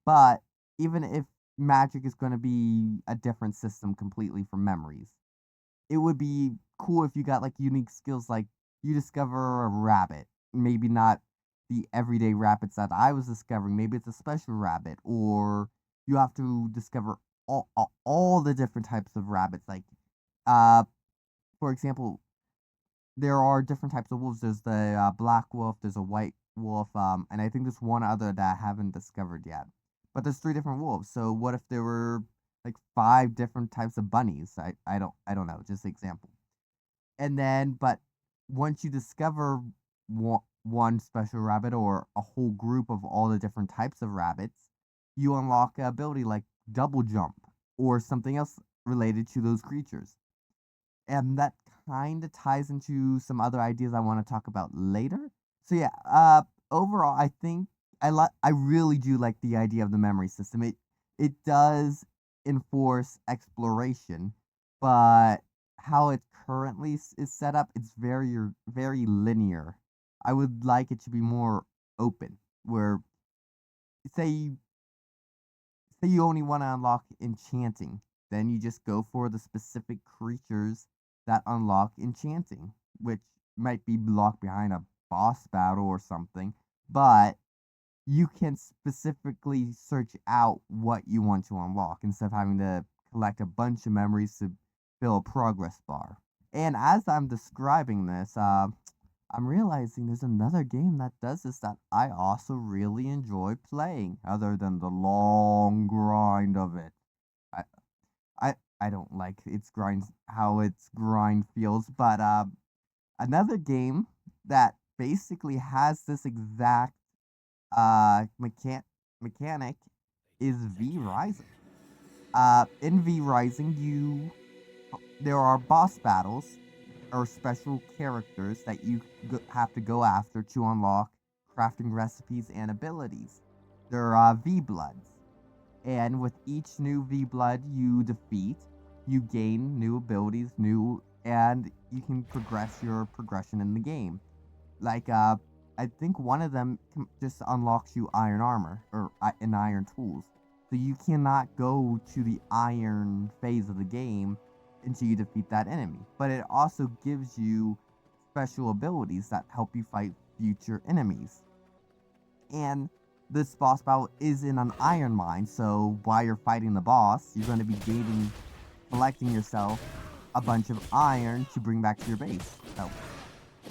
but even if magic is going to be a different system completely from memories, it would be cool if you got like unique skills like you discover a rabbit, maybe not the everyday rabbits that I was discovering, maybe it's a special rabbit, or you have to discover all the different types of rabbits. Like, uh, for example, there are different types of wolves. There's the black wolf, there's a white wolf, and I think there's one other that I haven't discovered yet. But there's three different wolves. So what if there were like five different types of bunnies? I don't know. Just example. And then, but once you discover one special rabbit or a whole group of all the different types of rabbits, you unlock an ability like double jump or something else related to those creatures. And that kind of ties into some other ideas I want to talk about later. So yeah, overall, I think I really do like the idea of the memory system. It does enforce exploration, but how it currently is set up, it's very linear. I would like it to be more open, where say say you only want to unlock enchanting, then you just go for the specific creatures that unlock enchanting, which might be locked behind a boss battle or something, but you can specifically search out what you want to unlock instead of having to collect a bunch of memories to fill a progress bar. And as I'm describing this, I'm realizing there's another game that does this that I also really enjoy playing, other than the long grind of it. I I don't like its grind, how its grind feels, but another game that basically has this exact mechanic is V Rising. In V Rising, there are boss battles or special characters that you have to go after to unlock crafting recipes and abilities. There are V Bloods, and with each new V Blood you defeat, you gain new abilities, and you can progress your progression in the game. Like, I think one of them just unlocks you iron armor or and iron tools. So you cannot go to the iron phase of the game until you defeat that enemy. But it also gives you special abilities that help you fight future enemies. And this boss battle is in an iron mine, so while you're fighting the boss, you're going to be collecting yourself a bunch of iron to bring back to your base. So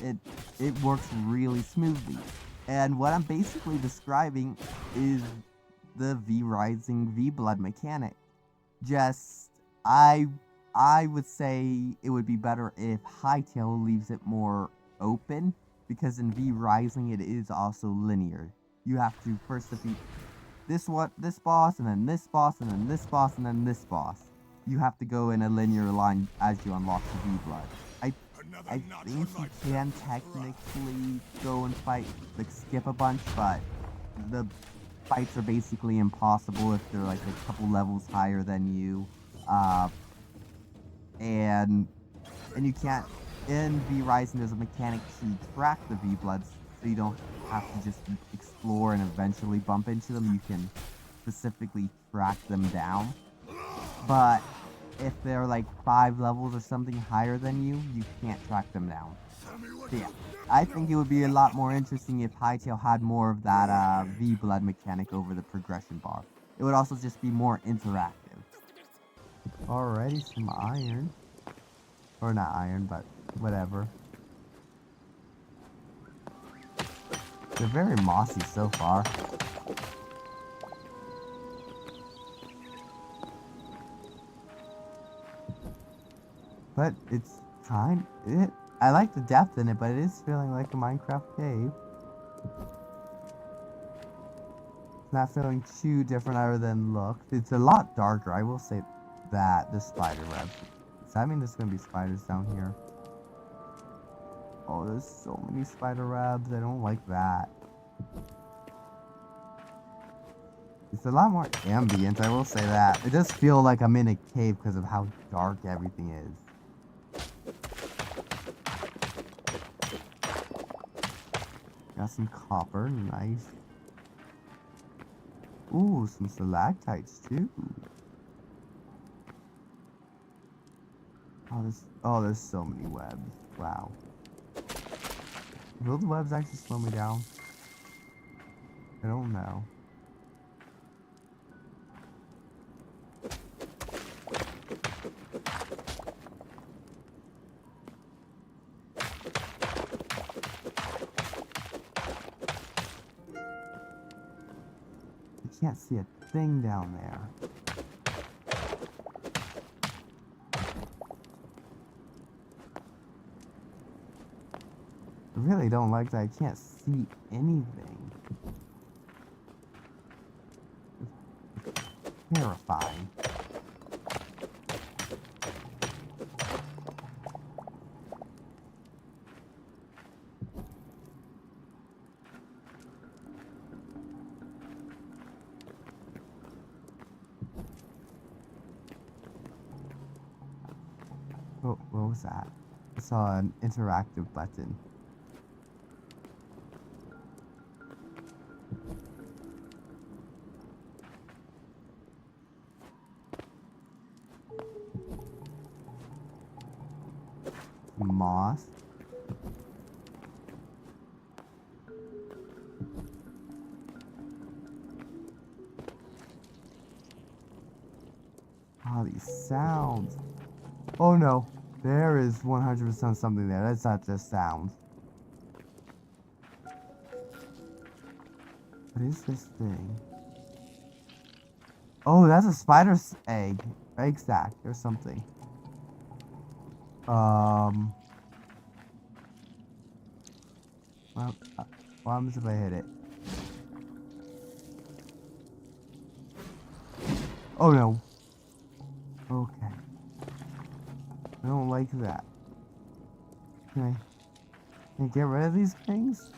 it it works really smoothly. And what I'm basically describing is the V Rising V Blood mechanic. Just I would say it would be better if Hytale leaves it more open, because in V Rising it is also linear. You have to first defeat this boss, and then this boss, and then this boss, and then this boss. You have to go in a linear line as you unlock the V Blood. I think you can technically go and fight, like skip a bunch, but the fights are basically impossible if they're like a couple levels higher than you. Uh, and you can't, in V Rising there's a mechanic to track the V Bloods, so you don't have to just explore and eventually bump into them. You can specifically track them down. But if they're like 5 levels or something higher than you, you can't track them down. So yeah, I think it would be a lot more interesting if Hytale had more of that V Blood mechanic over the progression bar. It would also just be more interactive. Alrighty, some iron. Or not iron, but whatever. They're very mossy so far. But it's I like the depth in it, but it is feeling like a Minecraft cave. It's not feeling too different other than look. It's a lot darker, I will say that, the spider web. Does that mean there's gonna be spiders down here? Oh, there's so many spider webs. I don't like that. It's a lot more ambient, I will say that. It does feel like I'm in a cave because of how dark everything is. Got some copper, nice. Ooh, some stalactites too. Oh, there's so many webs. Wow. Will the webs actually slow me down? I don't know. I can't see a thing down there. I really don't like that I can't see anything. It's terrifying. Oh, what was that? I saw an interactive button. Moss. Oh, these sounds. Oh no, there is 100% something there. That's not just sounds. What is this thing? Oh, that's a spider's egg sac or something. Well, what happens if I hit it? Oh no. Okay. I don't like that. Can I get rid of these things?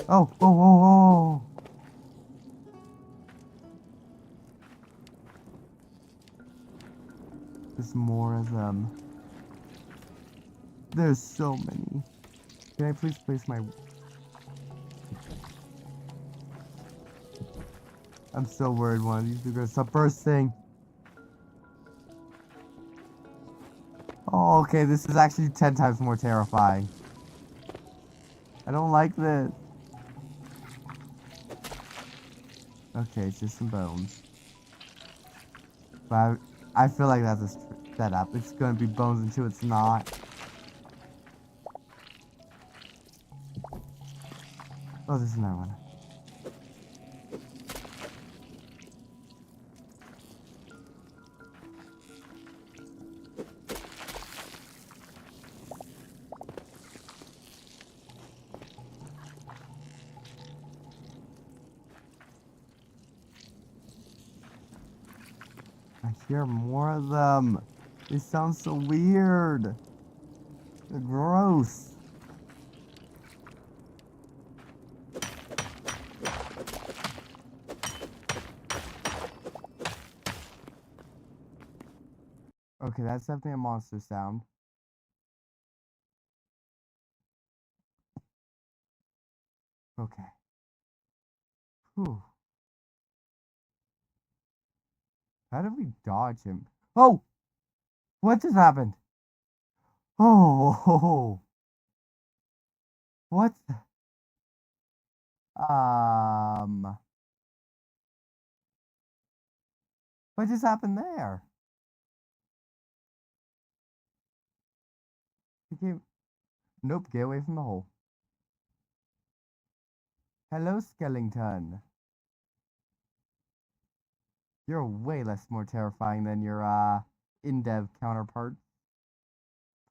Oh, oh, oh, oh. There's more of them. There's so many. Can I please place my... I'm so worried one of these are gonna stop bursting. Oh, okay, this is actually 10 times more terrifying. I don't like this. Okay, it's just some bones. But I feel like that's a setup. It's gonna be bones until it's not. Oh, there's another one. I hear more of them. They sound so weird. They're gross. Okay, that's definitely a monster sound. Okay. Whew. How did we dodge him? Oh! What just happened? Oh! What? Um... What just happened there? Okay. Nope, get away from the hole. Hello, skeleton. You're way less more terrifying than your in-dev counterpart.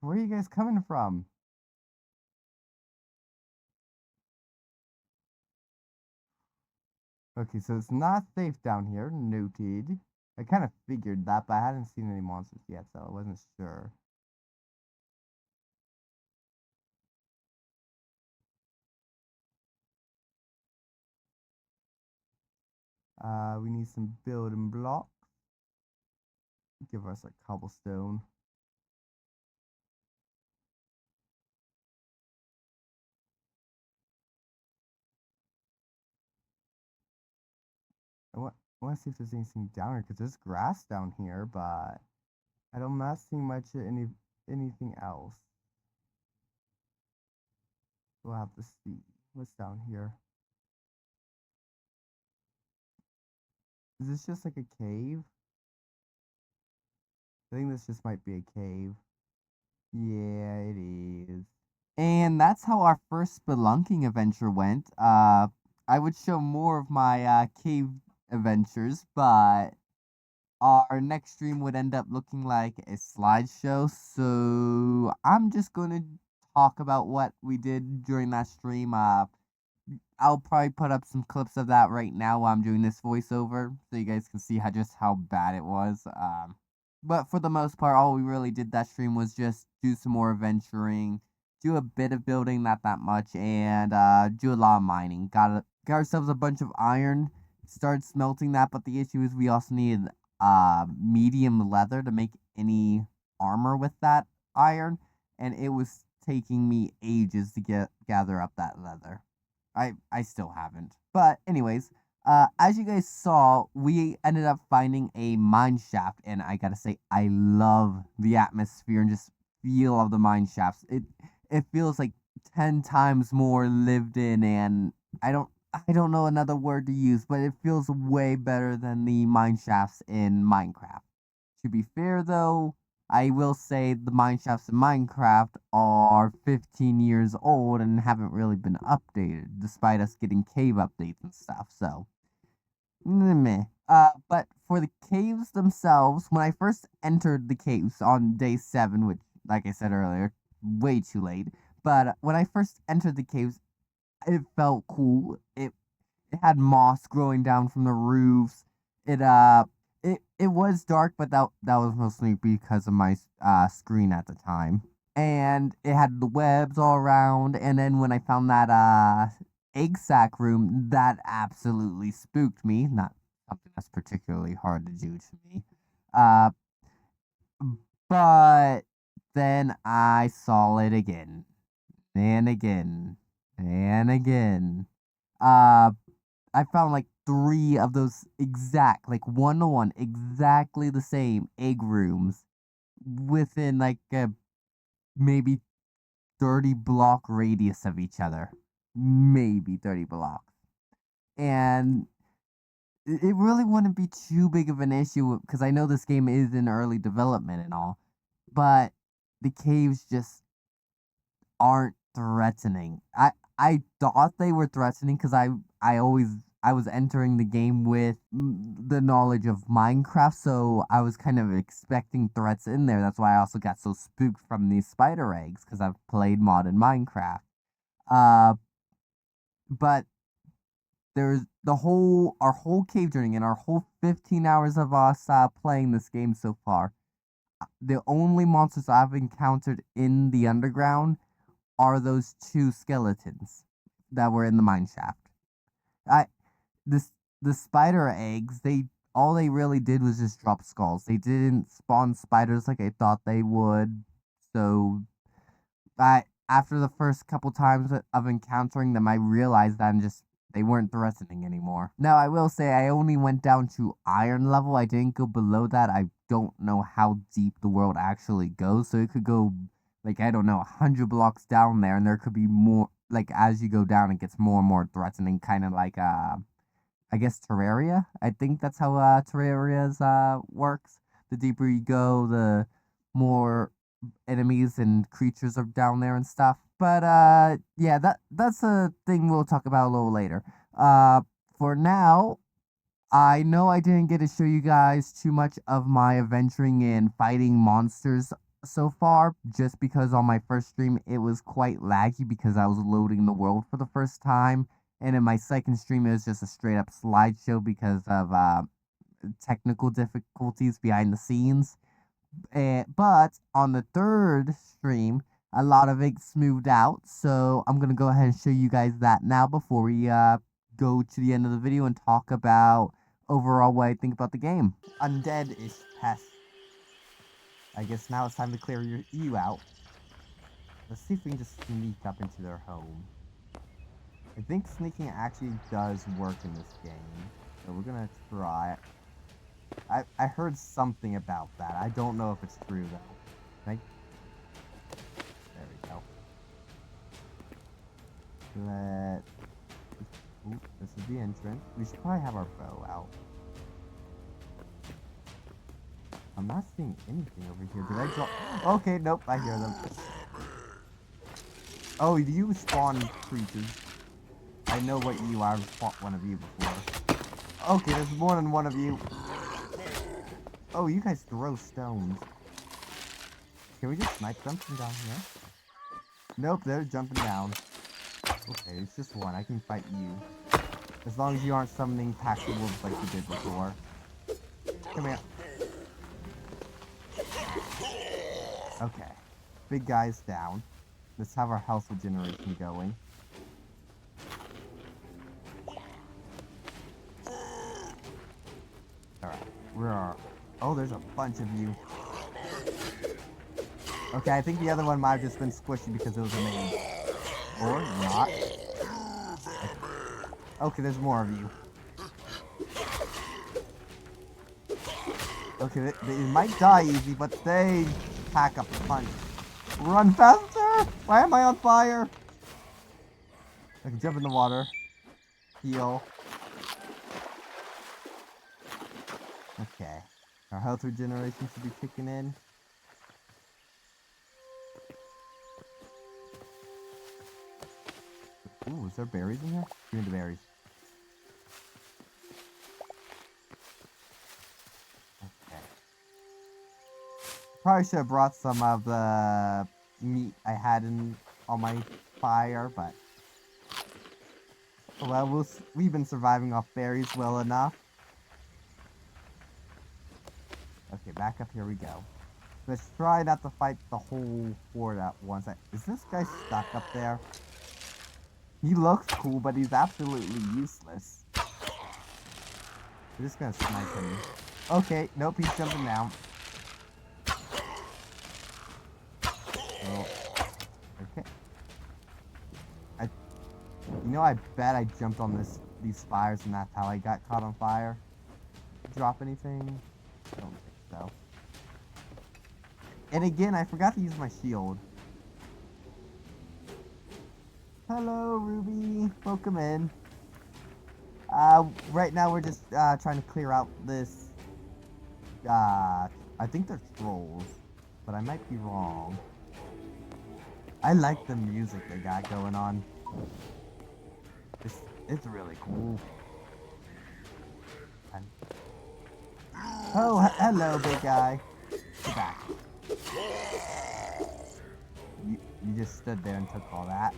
Where are you guys coming from? Okay, so it's not safe down here. Noted. I kind of figured that, but I hadn't seen any monsters yet, so I wasn't sure. We need some building blocks. Give us a cobblestone. I want to see if there's anything down here, because there's grass down here, but I'm not seeing much of anything else. We'll have to see what's down here. Is this just like a cave? I think this just might be a cave. Yeah, it is. And that's how our first spelunking adventure went. I would show more of my cave adventures, but our next stream would end up looking like a slideshow. So I'm just gonna talk about what we did during that stream. I'll probably put up some clips of that right now while I'm doing this voiceover, so you guys can see how bad it was. But for the most part, all we really did that stream was just do some more adventuring, do a bit of building, not that much, and do a lot of mining. Got ourselves a bunch of iron, started smelting that, but the issue is we also needed medium leather to make any armor with that iron, and it was taking me ages to gather up that leather. I still haven't. But anyways, as you guys saw, we ended up finding a mine shaft, and I gotta say, I love the atmosphere and just feel of the mine shafts. It feels like 10 times more lived in, and I don't know another word to use, but it feels way better than the mine shafts in Minecraft. To be fair, though, I will say the mine shafts in Minecraft are 15 years old and haven't really been updated, despite us getting cave updates and stuff. So, meh. But for the caves themselves, when I first entered the caves on day 7, which, like I said earlier, way too late. But when I first entered the caves, it felt cool. It had moss growing down from the roofs. It was dark, but that was mostly because of my screen at the time. And it had the webs all around. And then when I found that egg sack room, that absolutely spooked me. Not something that's particularly hard to do to me. Uh, but then I saw it again and again and again. Uh, I found like 3 of those exact, like 1 to 1, exactly the same egg rooms within like a maybe 30 block radius of each other. Maybe 30 blocks. And it really wouldn't be too big of an issue because I know this game is in early development and all, but the caves just aren't threatening. I thought they were threatening because I was entering the game with the knowledge of Minecraft, so I was kind of expecting threats in there. That's why I also got so spooked from these spider eggs because I've played modded Minecraft. Uh, but there's our whole cave journey and our whole 15 hours of us playing this game so far. The only monsters I've encountered in the underground are those 2 skeletons that were in the mine shaft. I this the spider eggs, they really did was just drop skulls. They didn't spawn spiders like I thought they would. So I after the first couple times of encountering them, I realized that and just they weren't threatening anymore. Now I will say I only went down to iron level. I didn't go below that. I don't know how deep the world actually goes, so it could go like I don't know 100 blocks down there, and there could be more. Like as you go down, it gets more and more threatening, kind of like I guess Terraria. I think that's how Terraria's works. The deeper you go, the more enemies and creatures are down there and stuff. But yeah, that's a thing we'll talk about a little later. For now, I know I didn't get to show you guys too much of my adventuring in fighting monsters so far, just because on my first stream it was quite laggy because I was loading the world for the first time, and in my second stream it was just a straight up slideshow because of technical difficulties behind the scenes. But on the third stream, a lot of it smoothed out, so I'm gonna go ahead and show you guys that now before we go to the end of the video and talk about overall what I think about the game. Undead-ish pest. I guess now it's time to clear you out. Let's see if we can just sneak up into their home. I think sneaking actually does work in this game, so we're gonna try it. I heard something about that. I don't know if it's true though. There we go. Ooh, this is the entrance. We should probably have our bow out. I'm not seeing anything over here. Did I draw? Okay, nope, I hear them. Oh, do you spawn creatures? I know what you are. I've fought one of you before. Okay, there's more than one of you. Oh, you guys throw stones. Can we just snipe them from down here? Nope, they're jumping down. Okay, it's just one. I can fight you. As long as you aren't summoning packs of wolves like you did before. Come here. Okay. Big guy's down. Let's have our health regeneration going. Alright. Where are... Oh, there's a bunch of you. Okay, I think the other one might have just been squishy because it was a mage. Or not. Okay, there's more of you. Okay, they might die easy, but they pack up a punch. Run faster! Why am I on fire? I can jump in the water. Heal. Okay. Our health regeneration should be kicking in. Ooh, is there berries in here? Give me the berries. Okay. Probably should have brought some of the meat I had on my fire, but... Well, we've been surviving off berries well enough. Okay, back up here we go. Let's try not to fight the whole horde at once. Is this guy stuck up there? He looks cool, but he's absolutely useless. We're just gonna snipe him. Okay, nope, he's jumping down. Oh, okay. You know, I bet I jumped on these fires and that's how I got caught on fire. Drop anything? I don't think so. And again, I forgot to use my shield. Hello, Ruby. Welcome in. Right now we're just trying to clear out this. I think they're trolls, but I might be wrong. I like the music they got going on. It's really cool. Oh, hello, big guy. Get back. You just stood there and took all that.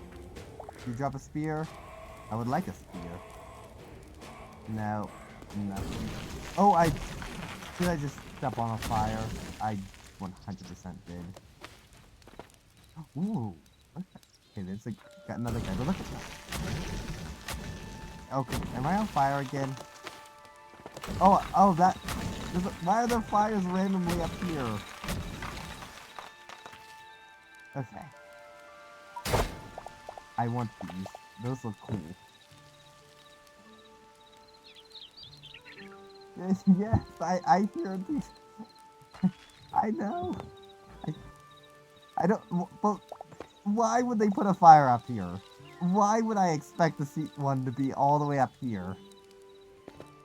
Did you drop a spear? I would like a spear. No. Nothing. Oh, did I just step on a fire? I 100% did. Ooh. Okay, there's got another guy. But look at that. Okay, am I on fire again? Oh, that... Why are there fires randomly up here? Okay. I want these. Those look cool. Yes, I hear these. I know. I don't... But why would they put a fire up here? Why would I expect to see one to be all the way up here?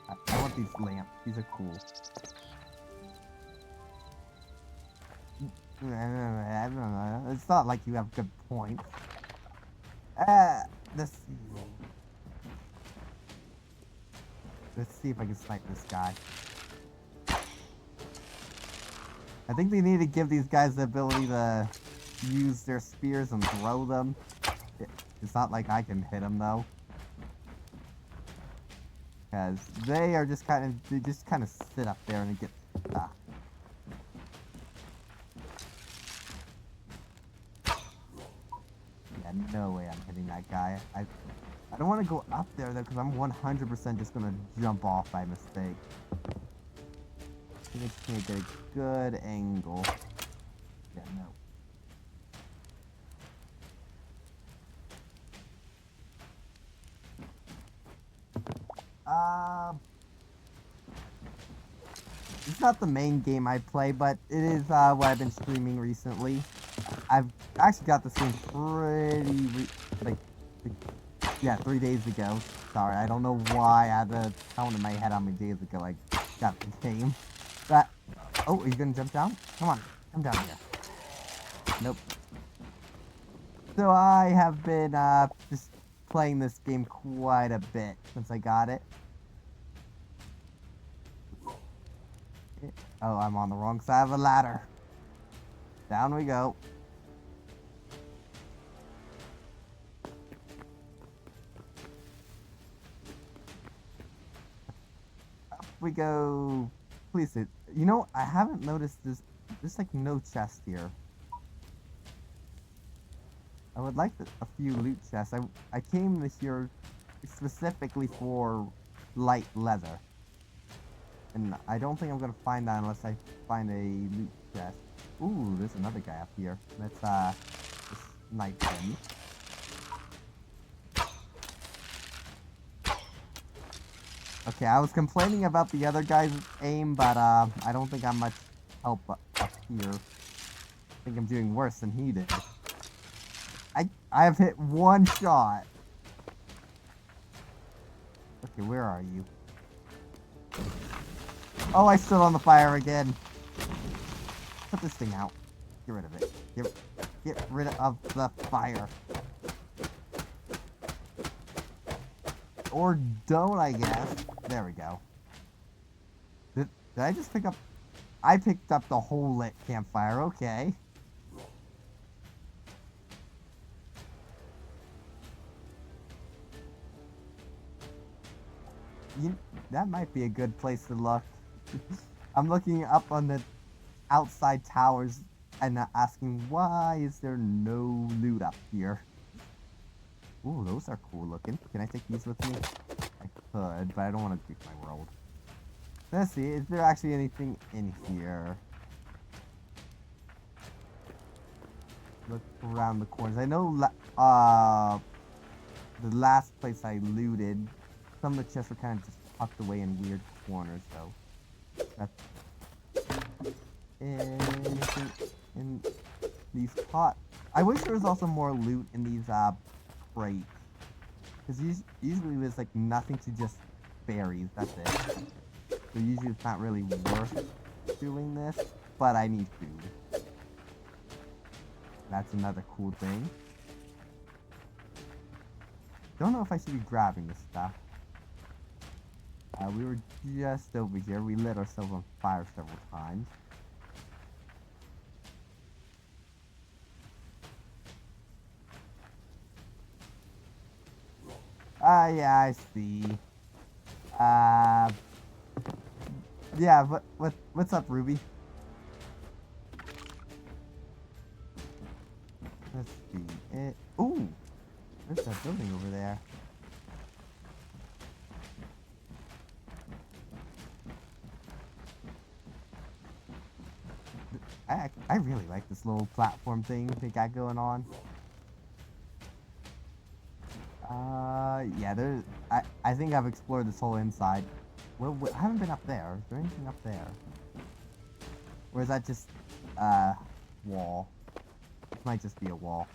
I want these lamps. These are cool. It's not like you have good points. Let's see. Let's see if I can snipe this guy. I think they need to give these guys the ability to use their spears and throw them. It's not like I can hit them though. Because they are just they just kind of sit up there and get, Yeah, no way I'm hitting that guy. I don't want to go up there though, because I'm 100% just gonna jump off by mistake. I just can't get a good angle. Yeah, no. It's not the main game I play, but it is what I've been streaming recently. I've actually got this game yeah, 3 days ago. Sorry, I don't know why I had the count in my head how many days ago I got the game. But, oh, are you gonna jump down? Come on, come down here. Nope. So I have been just playing this game quite a bit since I got it. Oh, I'm on the wrong side of a ladder. Down we go. Up we go. Please, you know, I haven't noticed there's like no chest here. I would like a few loot chests. I came this year specifically for light leather. And I don't think I'm gonna find that unless I find a loot chest. Ooh, there's another guy up here. Let's snipe him. Okay, I was complaining about the other guy's aim, but I don't think I'm much help up here. I think I'm doing worse than he did. I have hit one shot. Okay, where are you? Oh, I stood on the fire again. Put this thing out. Get rid of it. Get rid of the fire. Or don't, I guess. There we go. Did I just pick up... I picked up the whole lit campfire. Okay. That might be a good place to look. I'm looking up on the outside towers and asking, why is there no loot up here? Ooh, those are cool looking. Can I take these with me? I could, but I don't want to take my world. Let's see, is there actually anything in here? Look around the corners. I know, the last place I looted, some of the chests were kind of just tucked away in weird corners, so that's anything in these pots. I wish there was also more loot in these crates, because usually there's like nothing to just berries. That's it. So usually it's not really worth doing this, but I need food. That's another cool thing. Don't know if I should be grabbing this stuff. We were just over here. We lit ourselves on fire several times. Yeah, I see. Yeah, what's up, Ruby? Let's see. Ooh, there's that building over there. I really like this little platform thing they got going on. Yeah, I think I've explored this whole inside. Well, I haven't been up there. Is there anything up there? Or is that just, wall? This might just be a wall.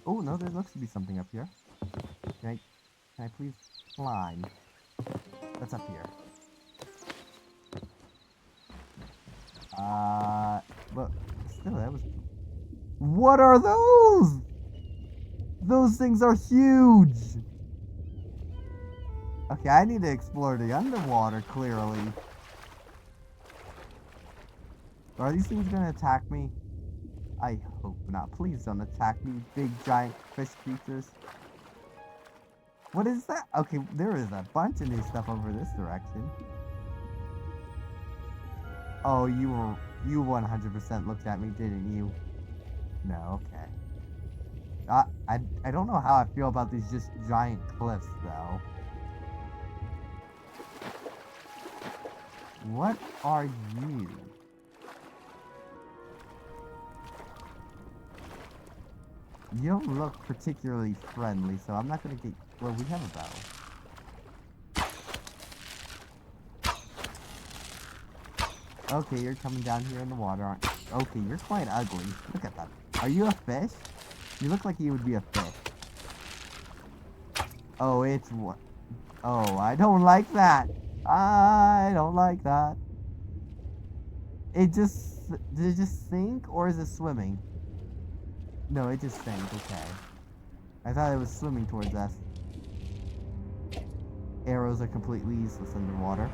Oh, no, there looks to be something up here. Can I please climb? What's up here? But still, that was... What are those? Those things are huge! Okay, I need to explore the underwater, clearly. Are these things gonna attack me? I hope not. Please don't attack me, big giant fish creatures. What is that? Okay, there is a bunch of new stuff over this direction. Oh, you 100% looked at me, didn't you? No, okay. I don't know how I feel about these just giant cliffs, though. What are you? You don't look particularly friendly, so I'm not gonna get... Well, we have a bow. Okay, you're coming down here in the water, aren't you? Okay, you're quite ugly. Look at that. Are you a fish? You look like you would be a fish. Oh, it's what? Oh, I don't like that. I don't like that. Did it just sink, or is it swimming? No, it just sank, okay. I thought it was swimming towards us. Arrows are completely useless underwater.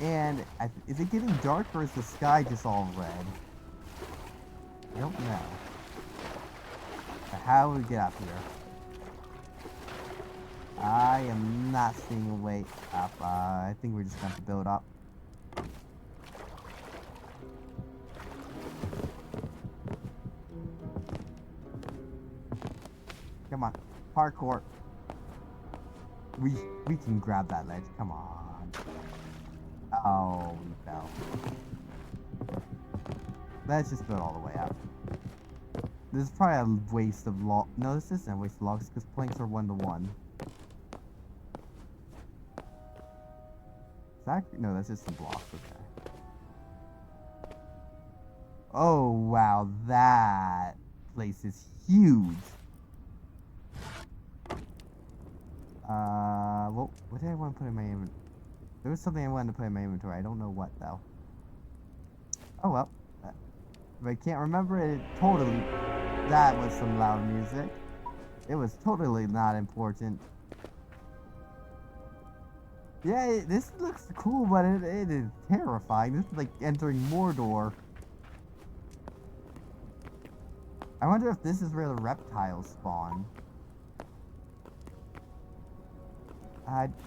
And, is it getting dark, or is the sky just all red? I don't know. But how do we get up here? I am not seeing a way up. I think we're just going to have to build up. Come on, parkour. We can grab that ledge. Come on. Oh, we fell. Let's just build all the way up. This is probably a waste of log. No, this isn't a waste of logs because planks are 1-to-1. Is that... No, that's just some blocks. Okay. Oh wow, that place is huge. Well, what did I want to put in my inventory? There was something I wanted to put in my inventory. I don't know what, though. Oh, well. If I can't remember it, totally... That was some loud music. It was totally not important. Yeah, this looks cool, but it is terrifying. This is like entering Mordor. I wonder if this is where the reptiles spawn.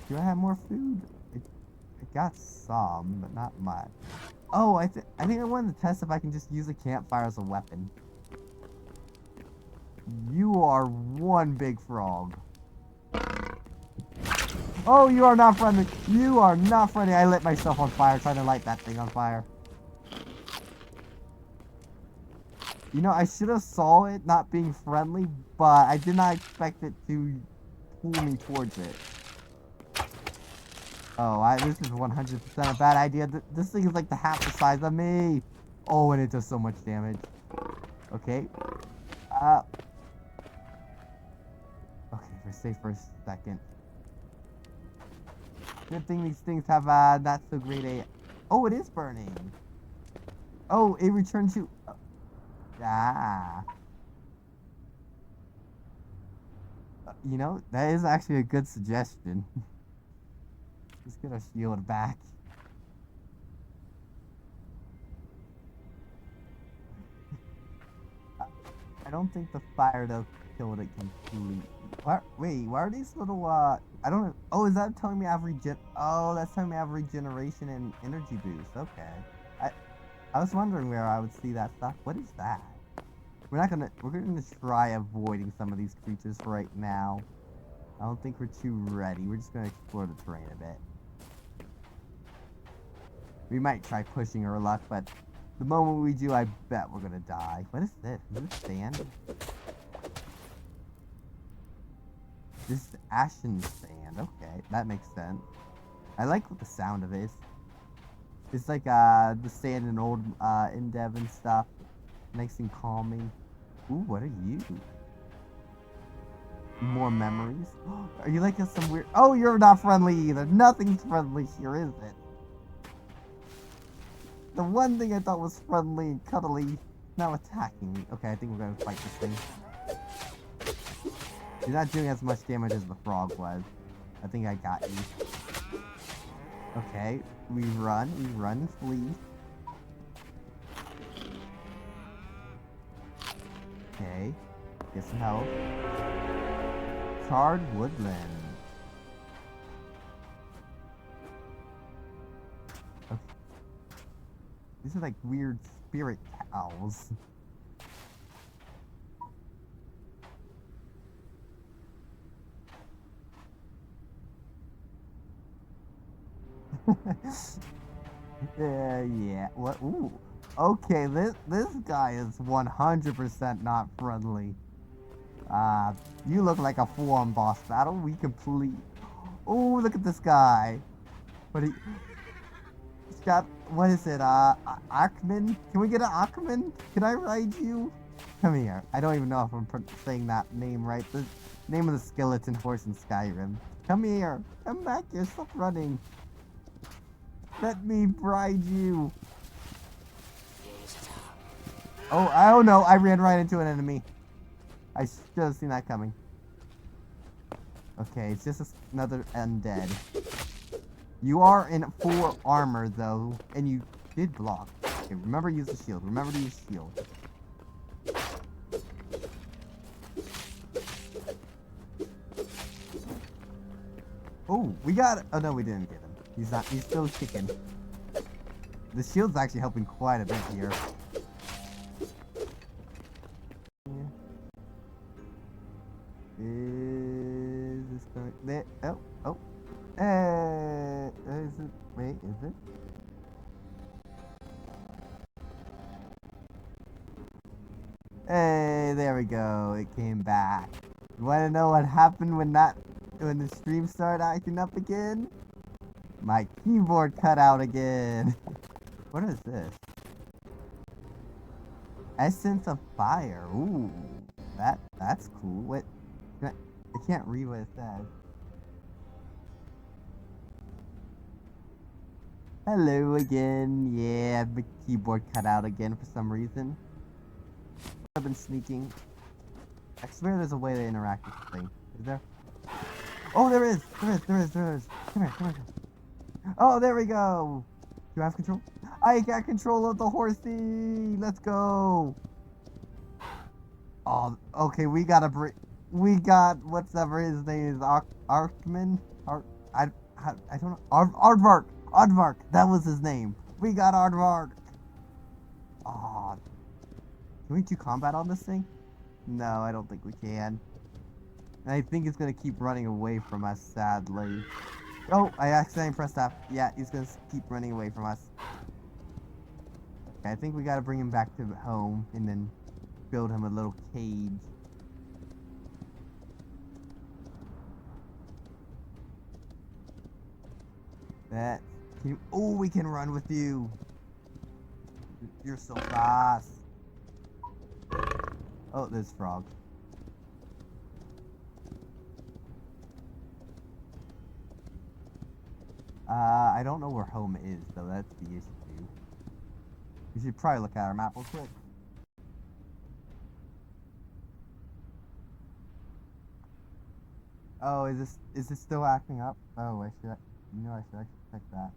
Do I have more food? I got some, but not much. Oh, I think I wanted to test if I can just use a campfire as a weapon. You are one big frog. Oh, you are not friendly. You are not friendly. I lit myself on fire trying to light that thing on fire. You know, I should have saw it not being friendly, but I did not expect it to pull me towards it. Oh, this is 100% a bad idea. This thing is like the half the size of me. Oh, and it does so much damage. Okay. Okay, we're safe for a second. Good thing these things have not so great a... Oh, it is burning. Oh, it returned to... You know, that is actually a good suggestion. Let's get our shield back. I don't think the fire though killed it completely. Wait, why are these little I don't know. Oh, is that telling me I have Oh, that's telling me I have regeneration and energy boost. Okay. I was wondering where I would see that stuff. What is that? We're gonna try avoiding some of these creatures right now. I don't think we're too ready. We're just gonna explore the terrain a bit. We might try pushing our luck, but the moment we do, I bet we're gonna die. What is this? Is this sand? This is ashen sand. Okay, that makes sense. I like what the sound of it is. It's like the sand in old Endev and stuff. Nice and calming. Ooh, what are you? more memories. Are you like some weird? Oh, you're not friendly either. Nothing's friendly here, is it? The one thing I thought was friendly and cuddly now attacking me. Okay, I think we're gonna fight this thing. You're not doing as much damage as the frog was. I think I got you. Okay, we run and flee. Okay, get some help. Charred woodland. Okay. These are like weird spirit cows. Yeah. What? Ooh. Okay, this guy is 100% not friendly. You look like a full-on boss battle. We complete. Oh, look at this guy. But he's got, what is it? Achman? Can we get an Achman? Can I ride you? Come here. I don't even know if I'm saying that name right. The name of the skeleton horse in Skyrim. Come here. Come back here. Stop running. Let me ride you. Oh, I don't know. I ran right into an enemy. I should have seen that coming. Okay, it's just another undead. You are in full armor, though, and you did block. Okay, remember to use the shield. Remember to use shield. Oh, we got it. Oh, no, we didn't get him. He's not. He's still kicking. The shield's actually helping quite a bit here. Is this going there? Oh. Is it? Wait, is it? Hey, there we go. It came back. You want to know what happened when the stream started acting up again? My keyboard cut out again. What is this? Essence of fire. Ooh, that's cool. What? I can't read what it says. Hello again. Yeah, the keyboard cut out again for some reason. I've been sneaking. I swear there's a way to interact with the thing. Is there? Oh, there is. There is. Come here. Oh, there we go. Do I have control? I got control of the horsey. Let's go. Oh, okay. We got whatever his name is. Arkman. I don't know. Aardvark. That was his name. We got Aardvark. Oh, can we do combat on this thing? No, I don't think we can. And I think it's gonna keep running away from us, sadly. Oh, I accidentally pressed F. Yeah, he's gonna keep running away from us. Okay, I think we gotta bring him back to home and then build him a little cage. Oh, we can run with you. You're so fast. Oh, there's frog. I don't know where home is, though. That's the issue. We should probably look at our map real quick. Oh, is this still acting up? Oh, I should actually check that.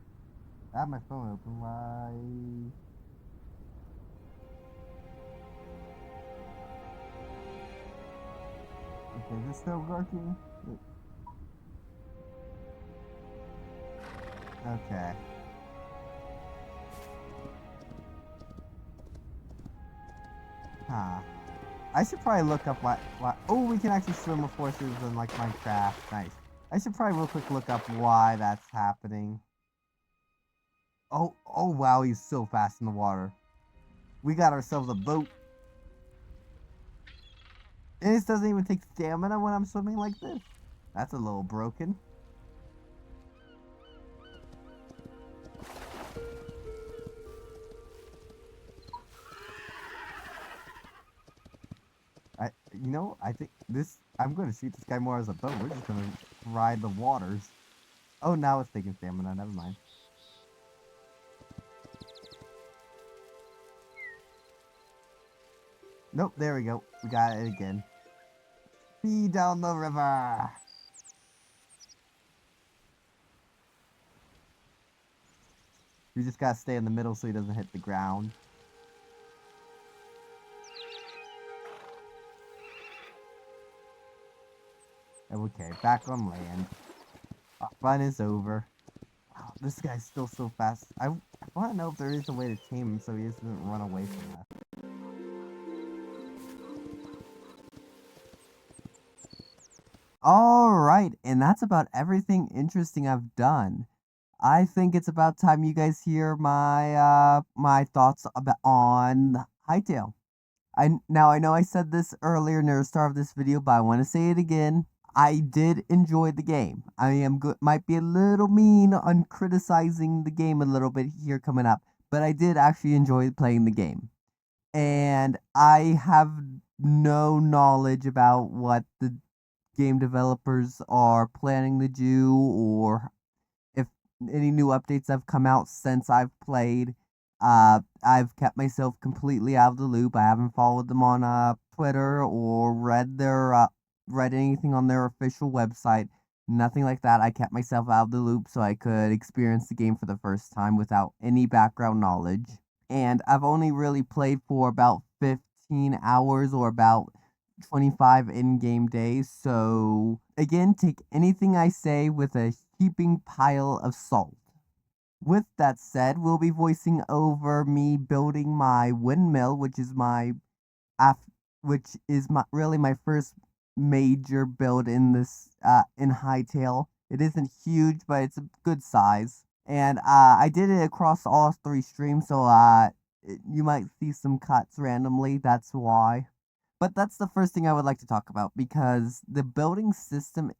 I have my phone open. Why? Okay, is this still working? Okay. Huh. I should probably look up what. Oh, we can actually swim with horses in like Minecraft. Nice. I should probably real quick look up why that's happening. Oh wow, he's so fast in the water. We got ourselves a boat. And this doesn't even take stamina when I'm swimming like this. That's a little broken. I think I'm going to shoot this guy more as a boat. We're just going to ride the waters. Oh, now it's taking stamina. Never mind. Nope, there we go. We got it again. Be down the river. You just gotta stay in the middle so he doesn't hit the ground. Okay, back on land. Our fun is over. Wow, this guy's still so fast. I want to know if there is a way to tame him so he doesn't run away from us. Alright, and that's about everything interesting I've done. I think it's about time you guys hear my thoughts on Hytale. Now I know I said this earlier near the start of this video, but I want to say it again. I did enjoy the game. I am might be a little mean on criticizing the game a little bit here coming up, but I did actually enjoy playing the game. And I have no knowledge about what the game developers are planning to do, or if any new updates have come out since I've played. I've kept myself completely out of the loop. I haven't followed them on Twitter or read anything on their official website. Nothing like that. I kept myself out of the loop so I could experience the game for the first time without any background knowledge. And I've only really played for about 15 hours or about 25 in-game days. So again, take anything I say with a heaping pile of salt. With that said, we'll be voicing over me building my windmill, which is really my first major build in this in Hytale. It isn't huge, but it's a good size. And I did it across all 3 streams, so you might see some cuts randomly. That's why. But that's the first thing I would like to talk about, because the building system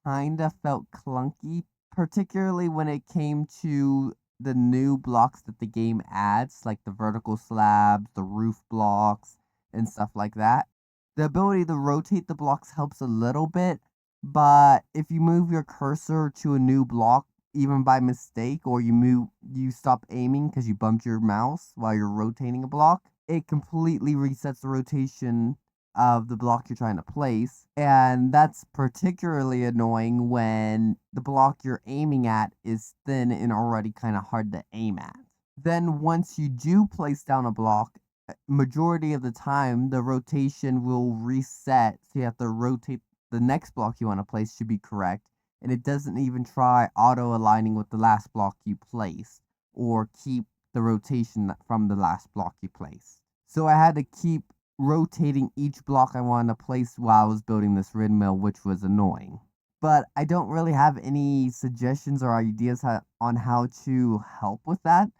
kinda felt clunky, particularly when it came to the new blocks that the game adds, like the vertical slabs, the roof blocks, and stuff like that. The ability to rotate the blocks helps a little bit, but if you move your cursor to a new block, even by mistake, or you stop aiming because you bumped your mouse while you're rotating a block, it completely resets the rotation of the block you're trying to place, and that's particularly annoying when the block you're aiming at is thin and already kind of hard to aim at. Then once you do place down a block, majority of the time the rotation will reset, so you have to rotate the next block you want to place should be correct, and it doesn't even try auto aligning with the last block you placed or keep the rotation from the last block you placed. So I had to keep rotating each block I wanted to place while I was building this windmill, which was annoying. But I don't really have any suggestions or ideas on how to help with that.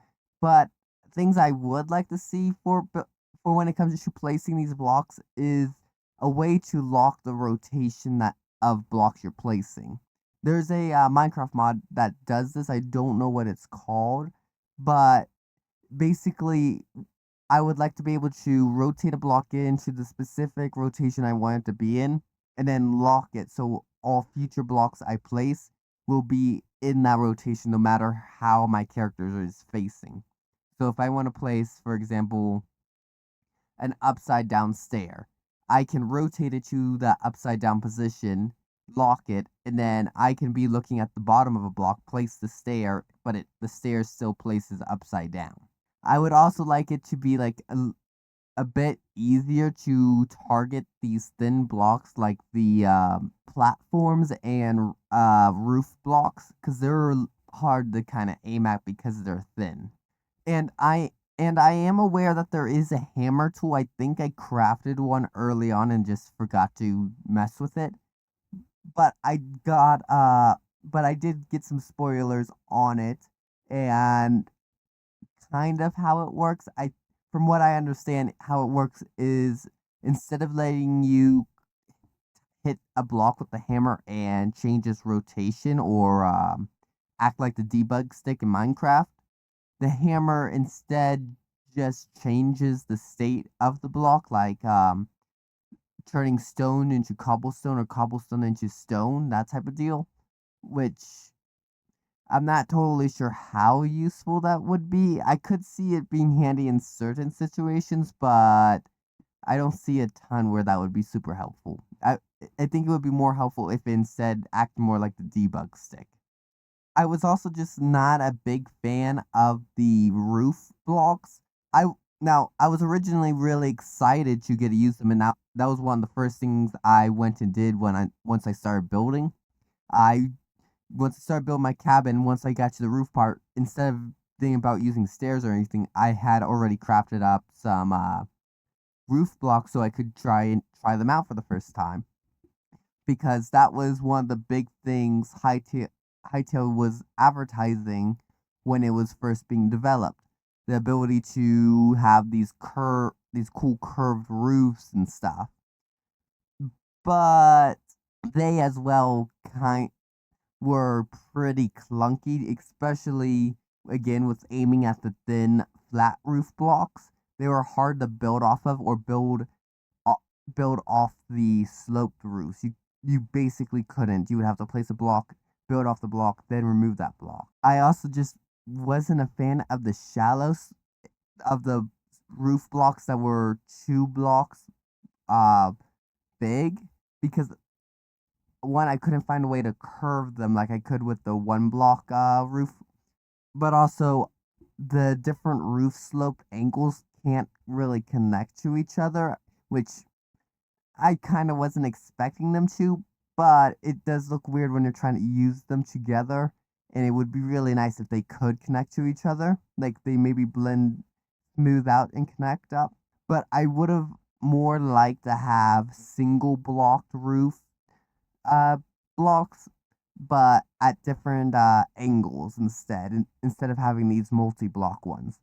But things I would like to see for when it comes to placing these blocks is a way to lock the rotation of blocks you're placing. There's a Minecraft mod that does this. I don't know what it's called, but basically I would like to be able to rotate a block into the specific rotation I want it to be in, and then lock it so all future blocks I place will be in that rotation no matter how my character is facing. So if I want to place, for example, an upside down stair, I can rotate it to the upside down position, lock it, and then I can be looking at the bottom of a block, place the stair, but the stair still places upside down. I would also like it to be like a bit easier to target these thin blocks like the platforms and roof blocks, because they're hard to kind of aim at because they're thin. And I am aware that there is a hammer tool. I think I crafted one early on and just forgot to mess with it. But I did get some spoilers on it, and kind of how it works. From what I understand, how it works is instead of letting you hit a block with the hammer and change its rotation or act like the debug stick in Minecraft, the hammer instead just changes the state of the block, like turning stone into cobblestone or cobblestone into stone, that type of deal, which I'm not totally sure how useful that would be. I could see it being handy in certain situations, but I don't see a ton where that would be super helpful. I think it would be more helpful if it instead acted more like the debug stick. I was also just not a big fan of the roof blocks. I was originally really excited to get to use them, and that was one of the first things I went and did once I started building. I Once I started building my cabin, once I got to the roof part, instead of thinking about using stairs or anything, I had already crafted up some roof blocks so I could try them out for the first time, because that was one of the big things Hytale was advertising when it was first being developed. The ability to have these cool curved roofs and stuff. But they as well were pretty clunky, especially again with aiming at the thin flat roof blocks. They were hard to build off of or build off the sloped roofs. You basically couldn't. You would have to place a block, build off the block, then remove that block. I also just wasn't a fan of the shallows of the roof blocks that were 2 blocks big, because one, I couldn't find a way to curve them like I could with the 1 block roof, but also the different roof slope angles can't really connect to each other, which I kind of wasn't expecting them to, but it does look weird when you're trying to use them together, and it would be really nice if they could connect to each other, like they maybe blend smooth out and connect up. But I would have more liked to have single blocked roof uh blocks, but at different angles instead of having these multi-block ones.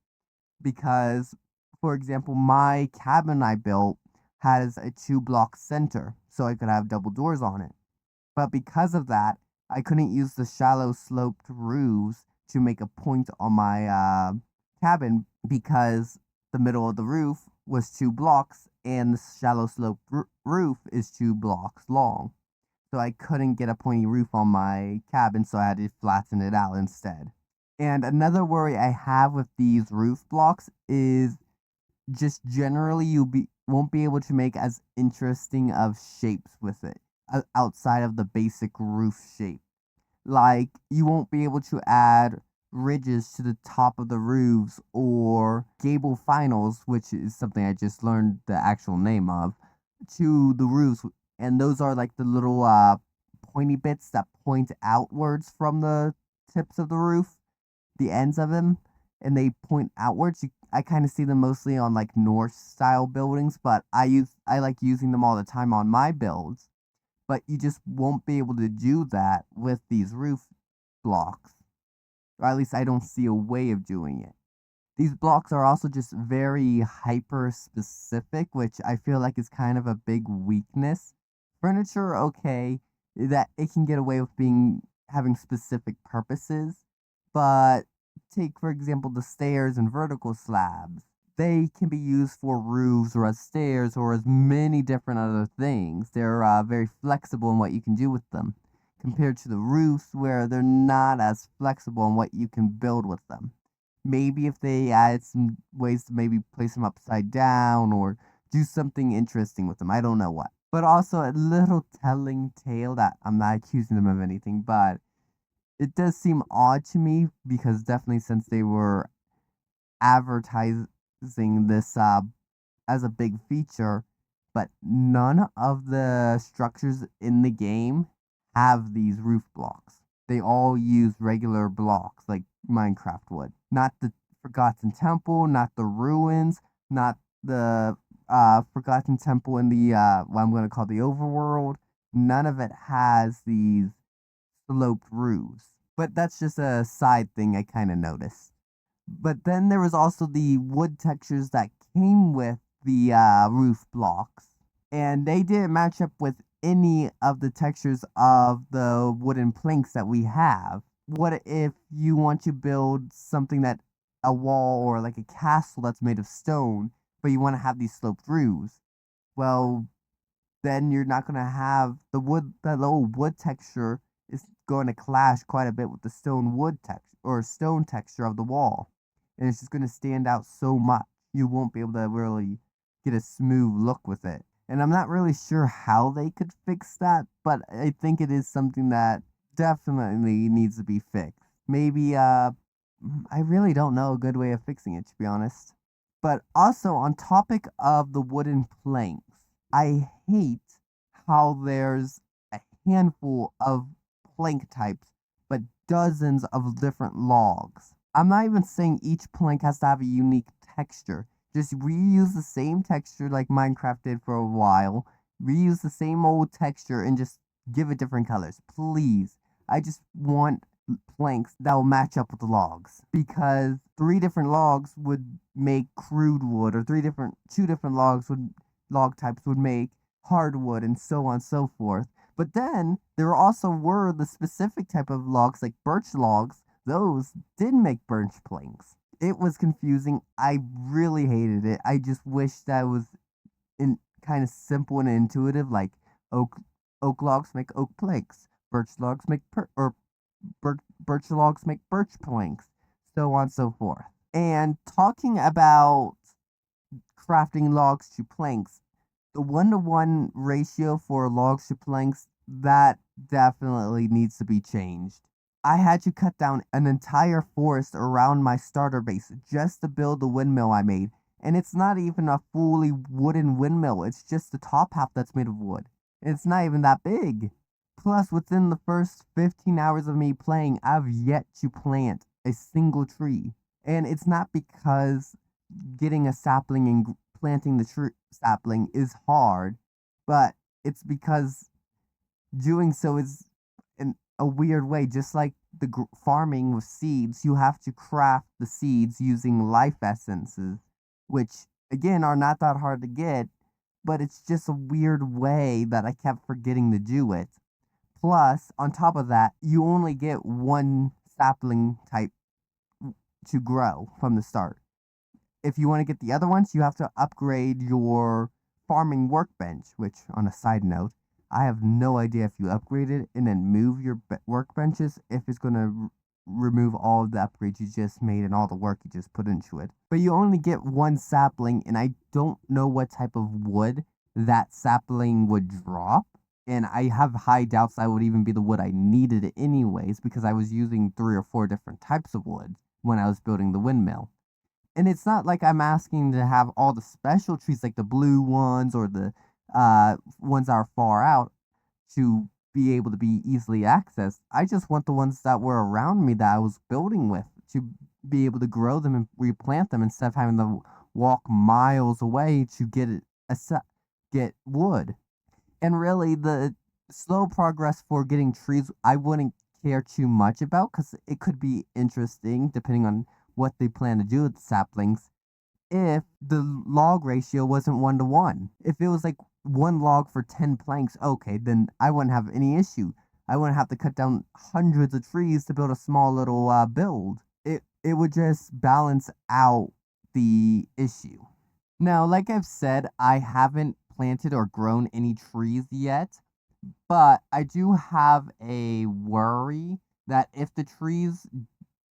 Because, for example, my cabin I built has a 2 block center, so I could have double doors on it. But because of that, I couldn't use the shallow sloped roofs to make a point on my cabin, because the middle of the roof was 2 blocks and the shallow sloped roof is 2 blocks long. So I couldn't get a pointy roof on my cabin, so I had to flatten it out instead. And another worry I have with these roof blocks is just generally won't be able to make as interesting of shapes with it outside of the basic roof shape. Like, you won't be able to add ridges to the top of the roofs or gable finals, which is something I just learned the actual name of, to the roofs. And those are like the little pointy bits that point outwards from the tips of the roof, the ends of them, and they point outwards. I kind of see them mostly on like Norse style buildings, but I like using them all the time on my builds. But you just won't be able to do that with these roof blocks, or at least I don't see a way of doing it. These blocks are also just very hyper specific, which I feel like is kind of a big weakness. Furniture, okay, that it can get away with having specific purposes, but take for example the stairs and vertical slabs. They can be used for roofs or as stairs or as many different other things. They're very flexible in what you can do with them, compared to the roofs where they're not as flexible in what you can build with them. Maybe if they added some ways to maybe place them upside down or do something interesting with them. I don't know what. But also a little telling tale that I'm not accusing them of anything, but it does seem odd to me, because definitely since they were advertising this as a big feature, but none of the structures in the game have these roof blocks. They all use regular blocks like Minecraft would. Not the Forgotten Temple, not the ruins, not the Forgotten Temple in the what I'm gonna call the overworld. None of it has these sloped roofs. But that's just a side thing I kind of noticed. But then there was also the wood textures that came with the roof blocks, and they didn't match up with any of the textures of the wooden planks that we have. What if you want to build something that a wall or like a castle that's made of stone, but you want to have these sloped roofs? Well, then you're not gonna have the wood. That little wood texture is going to clash quite a bit with the stone wood texture or stone texture of the wall, and it's just gonna stand out so much. You won't be able to really get a smooth look with it. And I'm not really sure how they could fix that, but I think it is something that definitely needs to be fixed. Maybe I really don't know a good way of fixing it, to be honest. But also on topic of the wooden planks, I hate how there's a handful of plank types, but dozens of different logs. I'm not even saying each plank has to have a unique texture. Just reuse the same texture like Minecraft did for a while. Reuse the same old texture and just give it different colors. Please. I just want planks that will match up with the logs, because three different logs would make crude wood, or two different log types would make hardwood, and so on and so forth. But then there also were the specific type of logs like birch logs. Those did make birch planks. It was confusing. I really hated it. I just wish that was in kind of simple and intuitive, like oak logs make oak planks, birch logs make birch logs make birch planks, so on and so forth. And talking about crafting logs to planks, the 1-to-1 ratio for logs to planks, that definitely needs to be changed. I had to cut down an entire forest around my starter base just to build the windmill I made. And it's not even a fully wooden windmill, it's just the top half that's made of wood. It's not even that big. Plus, within the first 15 hours of me playing, I've yet to plant a single tree. And it's not because getting a sapling and planting the sapling is hard, but it's because doing so is in a weird way. Just like the farming with seeds, you have to craft the seeds using life essences, which again are not that hard to get, but it's just a weird way that I kept forgetting to do it. Plus, on top of that, you only get one sapling type to grow from the start. If you want to get the other ones, you have to upgrade your farming workbench, which, on a side note, I have no idea if you upgrade it and then move your workbenches, if it's going to remove all of the upgrades you just made and all the work you just put into it. But you only get one sapling, and I don't know what type of wood that sapling would drop. And I have high doubts that would even be the wood I needed anyways, because I was using 3 or 4 different types of wood when I was building the windmill. And it's not like I'm asking to have all the special trees, like the blue ones or the ones that are far out, to be able to be easily accessed. I just want the ones that were around me that I was building with to be able to grow them and replant them, instead of having to walk miles away to get wood. And really, the slow progress for getting trees, I wouldn't care too much about, because it could be interesting depending on what they plan to do with the saplings, if the log ratio wasn't 1-to-1. If it was like 1 log for 10 planks, okay, then I wouldn't have any issue. I wouldn't have to cut down hundreds of trees to build a small little build. It would just balance out the issue. Now, like I've said, I haven't planted or grown any trees yet, but I do have a worry that if the trees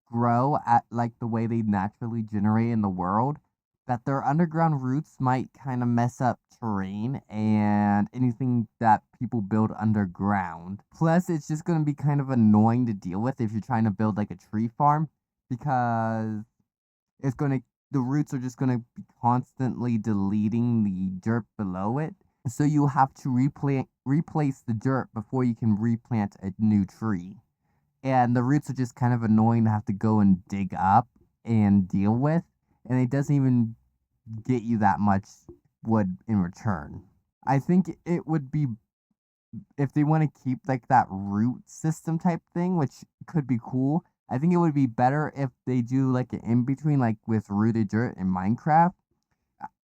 grow at like the way they naturally generate in the world, that their underground roots might kind of mess up terrain and anything that people build underground. Plus, it's just going to be kind of annoying to deal with if you're trying to build like a tree farm, because it's going to the roots are just going to be constantly deleting the dirt below it. So you have to replace the dirt before you can replant a new tree. And the roots are just kind of annoying to have to go and dig up and deal with, and it doesn't even get you that much wood in return. I think it would be, if they want to keep like that root system type thing, which could be cool, I think it would be better if they do like an in between, like with rooted dirt in Minecraft.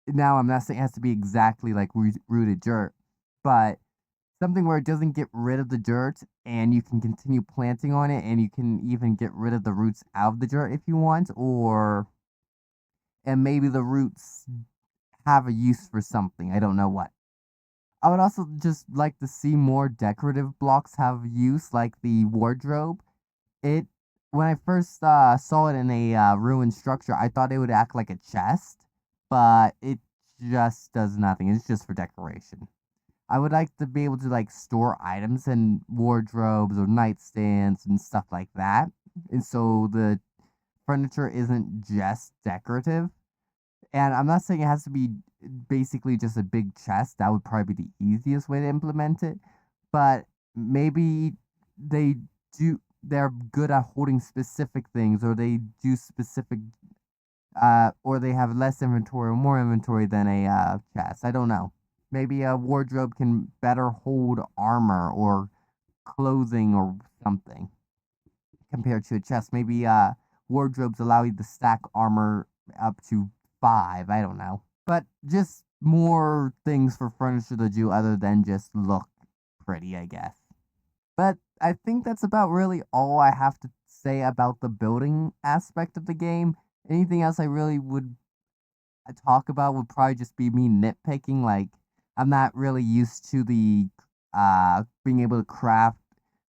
Now, I'm not saying it has to be exactly like rooted dirt, but something where it doesn't get rid of the dirt and you can continue planting on it, and you can even get rid of the roots out of the dirt if you want, and maybe the roots have a use for something. I don't know what. I would also just like to see more decorative blocks have use, like the wardrobe. It When I first saw it in a ruined structure, I thought it would act like a chest, but it just does nothing. It's just for decoration. I would like to be able to like store items in wardrobes or nightstands and stuff like that. And so the furniture isn't just decorative. And I'm not saying it has to be basically just a big chest. That would probably be the easiest way to implement it. But maybe they they're good at holding specific things, or they do specific or they have less inventory or more inventory than a chest. I don't know. Maybe a wardrobe can better hold armor or clothing or something compared to a chest. Maybe wardrobes allow you to stack armor up to 5. I don't know. But just more things for furniture to do other than just look pretty, I guess. But I think that's about really all I have to say about the building aspect of the game. Anything else I really would talk about would probably just be me nitpicking. Like, I'm not really used to the being able to craft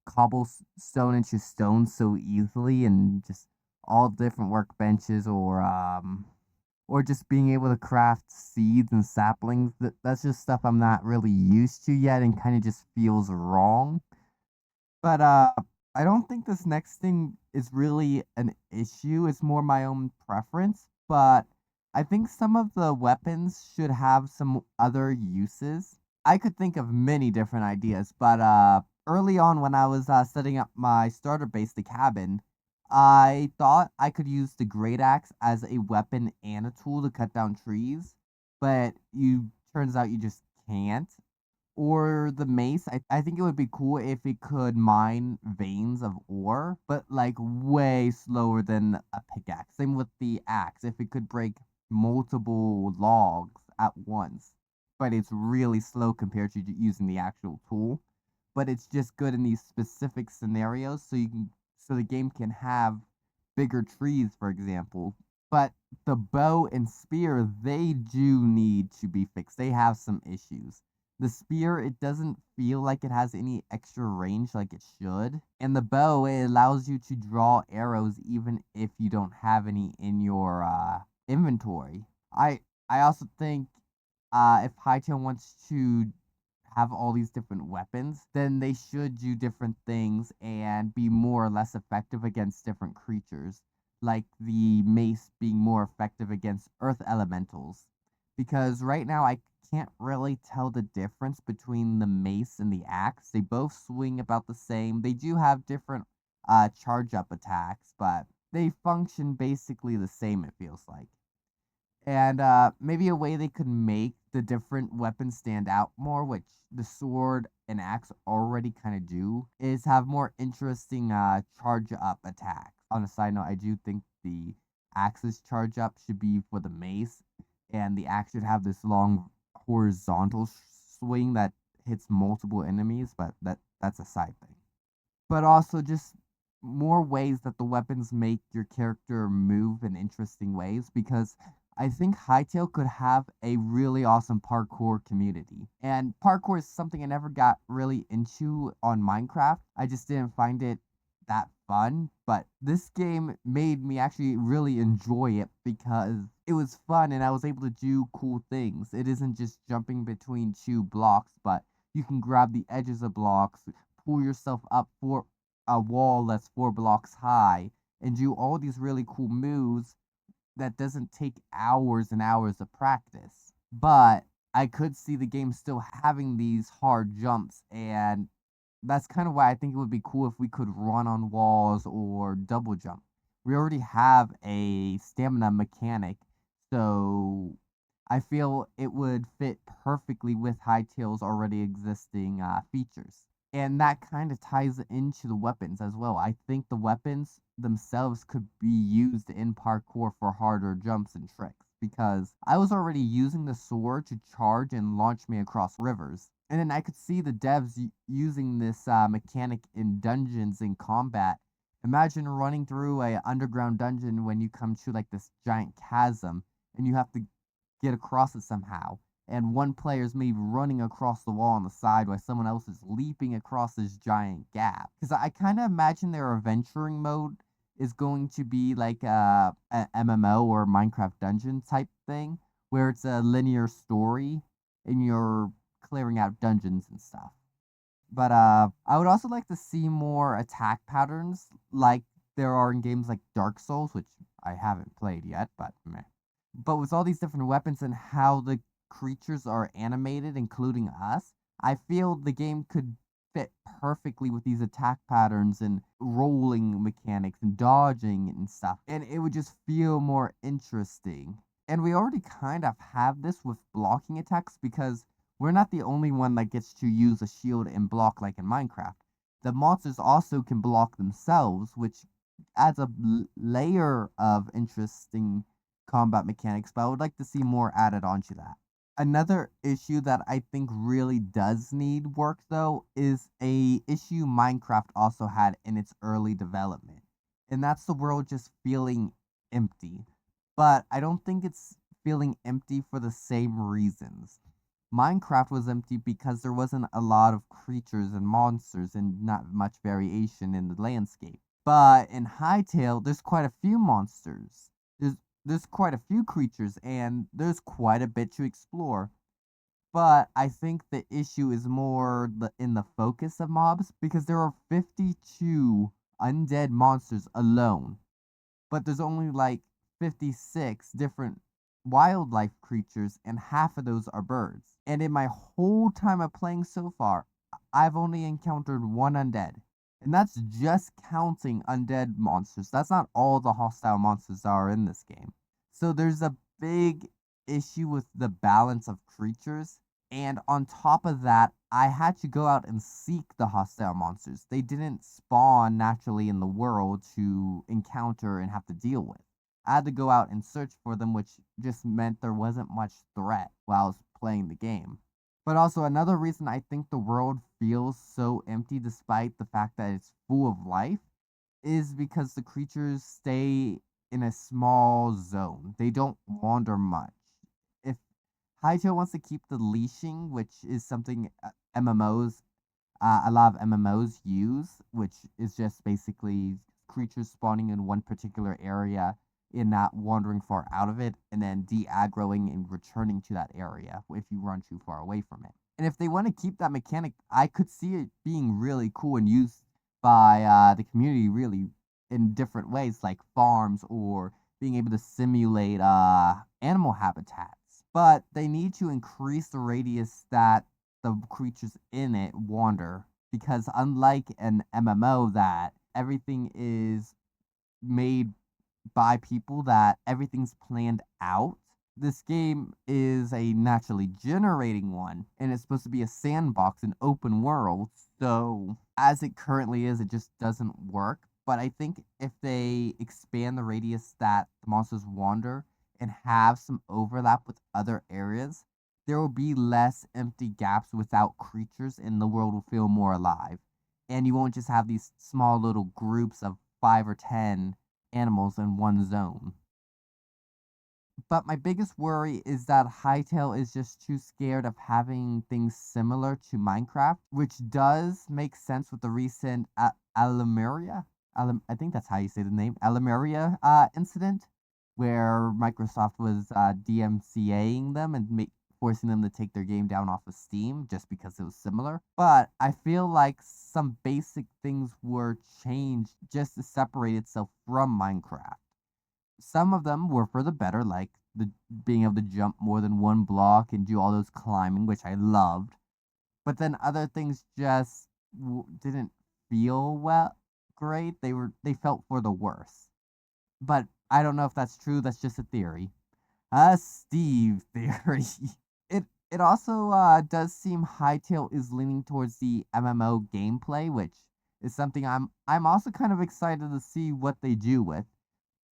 cobblestone into stone so easily, and just all different workbenches, or just being able to craft seeds and saplings. That's just stuff I'm not really used to yet, and kind of just feels wrong. But I don't think this next thing is really an issue. It's more my own preference. But I think some of the weapons should have some other uses. I could think of many different ideas, but early on when I was setting up my starter base, the cabin, I thought I could use the great axe as a weapon and a tool to cut down trees, but you turns out you just can't. Or the mace, I think it would be cool if it could mine veins of ore, but like way slower than a pickaxe. Same with the axe, if it could break multiple logs at once, but it's really slow compared to using the actual tool. But it's just good in these specific scenarios, so the game can have bigger trees, for example. But the bow and spear, they do need to be fixed. They have some issues. The spear, it doesn't feel like it has any extra range like it should. And the bow, it allows you to draw arrows even if you don't have any in your inventory. I also think if Hytale wants to have all these different weapons, then they should do different things and be more or less effective against different creatures, like the mace being more effective against earth elementals. Because right now I can't really tell the difference between the mace and the axe. They both swing about the same. They do have different charge up attacks, but they function basically the same, it feels like. And maybe a way they could make the different weapons stand out more, which the sword and axe already kind of do, is have more interesting charge up attacks. On a side note, I do think the axe's charge up should be for the mace, and the axe should have this long horizontal swing that hits multiple enemies, but that's a side thing. But also just more ways that the weapons make your character move in interesting ways, because I think Hytale could have a really awesome parkour community. And parkour is something I never got really into on Minecraft. I just didn't find it that fun, but this game made me actually really enjoy it because it was fun and I was able to do cool things. It isn't just jumping between two blocks, but you can grab the edges of blocks, pull yourself up for a wall that's 4 blocks high, and do all these really cool moves that doesn't take hours and hours of practice. But I could see the game still having these hard jumps, and that's kind of why I think it would be cool if we could run on walls or double jump. We already have a stamina mechanic, so I feel it would fit perfectly with Hytale's already existing features. And that kind of ties into the weapons as well. I think the weapons themselves could be used in parkour for harder jumps and tricks, because I was already using the sword to charge and launch me across rivers. And then I could see the devs using this mechanic in dungeons in combat. Imagine running through a underground dungeon when you come to like this giant chasm and you have to get across it somehow. and one player is maybe running across the wall on the side while someone else is leaping across this giant gap. Because I kind of imagine their adventuring mode is going to be like a MMO or Minecraft dungeon type thing, where it's a linear story and you're clearing out dungeons and stuff. But I would also like to see more attack patterns like there are in games like Dark Souls, which I haven't played yet, but meh. But with all these different weapons and how the creatures are animated, including us, I feel the game could fit perfectly with these attack patterns and rolling mechanics and dodging and stuff. And it would just feel more interesting. And we already kind of have this with blocking attacks because we're not the only one that gets to use a shield and block like in Minecraft. The monsters also can block themselves, which adds a layer of interesting combat mechanics, but I would like to see more added onto that. Another issue that I think really does need work though is a issue Minecraft also had in its early development. And that's the world just feeling empty. But I don't think it's feeling empty for the same reasons. Minecraft was empty because there wasn't a lot of creatures and monsters and not much variation in the landscape. But in Hytale, there's quite a few monsters. There's quite a few creatures and there's quite a bit to explore. But I think the issue is more in the focus of mobs because there are 52 undead monsters alone. But there's only like 56 different wildlife creatures and half of those are birds. And in my whole time of playing so far, I've only encountered one undead. And that's just counting undead monsters. That's not all the hostile monsters that are in this game. So there's a big issue with the balance of creatures. And on top of that, I had to go out and seek the hostile monsters. They didn't spawn naturally in the world to encounter and have to deal with. I had to go out and search for them, which just meant there wasn't much threat while I was playing the game. But also, another reason I think the world feels so empty despite the fact that it's full of life is because the creatures stay in a small zone. They don't wander much. If Hytale wants to keep the leashing, which is something MMOs, a lot of MMOs use, which is just basically creatures spawning in one particular area and not wandering far out of it, and then de-aggroing and returning to that area if you run too far away from it. And if they want to keep that mechanic, I could see it being really cool and used by the community really in different ways, like farms or being able to simulate animal habitats. But they need to increase the radius that the creatures in it wander, because unlike an MMO that everything is made by people, that everything's planned out, this game is a naturally generating one and it's supposed to be a sandbox, an open world. So as it currently is, it just doesn't work. But I think if they expand the radius that the monsters wander and have some overlap with other areas, there will be less empty gaps without creatures and the world will feel more alive. And you won't just have these small little groups of 5 or 10 animals in one zone. But my biggest worry is that Hytale is just too scared of having things similar to Minecraft, which does make sense with the recent Alameria, I think that's how you say the name, Alameria incident, where Microsoft was DMCAing them and forcing them to take their game down off of Steam just because it was similar. But I feel like some basic things were changed just to separate itself from Minecraft. Some of them were for the better, like the being able to jump more than one block and do all those climbing, which I loved. But then other things just didn't feel great. They felt for the worse. But I don't know if that's true. That's just a theory. Steve theory. It also does seem Hytale is leaning towards the MMO gameplay, which is something I'm also kind of excited to see what they do with.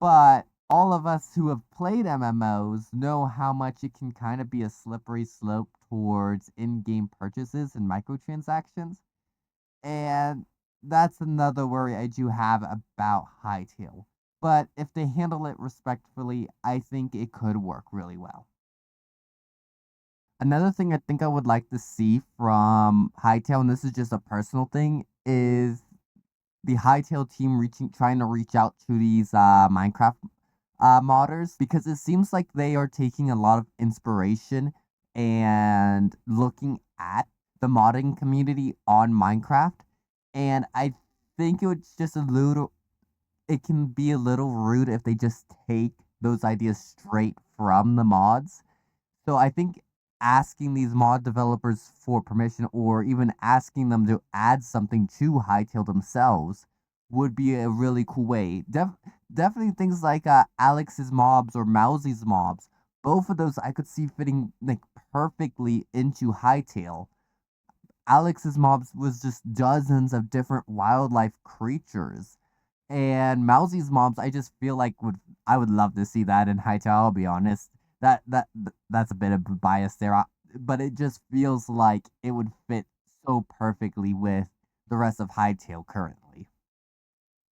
But all of us who have played MMOs know how much it can kind of be a slippery slope towards in-game purchases and microtransactions. And that's another worry I do have about Hytale. But if they handle it respectfully, I think it could work really well. Another thing I think I would like to see from Hytale, and this is just a personal thing, is the Hytale team trying to reach out to these Minecraft modders, because it seems like they are taking a lot of inspiration and looking at the modding community on Minecraft, and I think it can be a little rude if they just take those ideas straight from the mods. So I think asking these mod developers for permission, or even asking them to add something to Hytale themselves, would be a really cool way. Definitely things like Alex's mobs or Mousy's mobs. Both of those I could see fitting like perfectly into Hytale. Alex's mobs was just dozens of different wildlife creatures. And Mousy's mobs, I just feel like I would love to see that in Hytale, I'll be honest. That's a bit of a bias there, but it just feels like it would fit so perfectly with the rest of Hytale currently.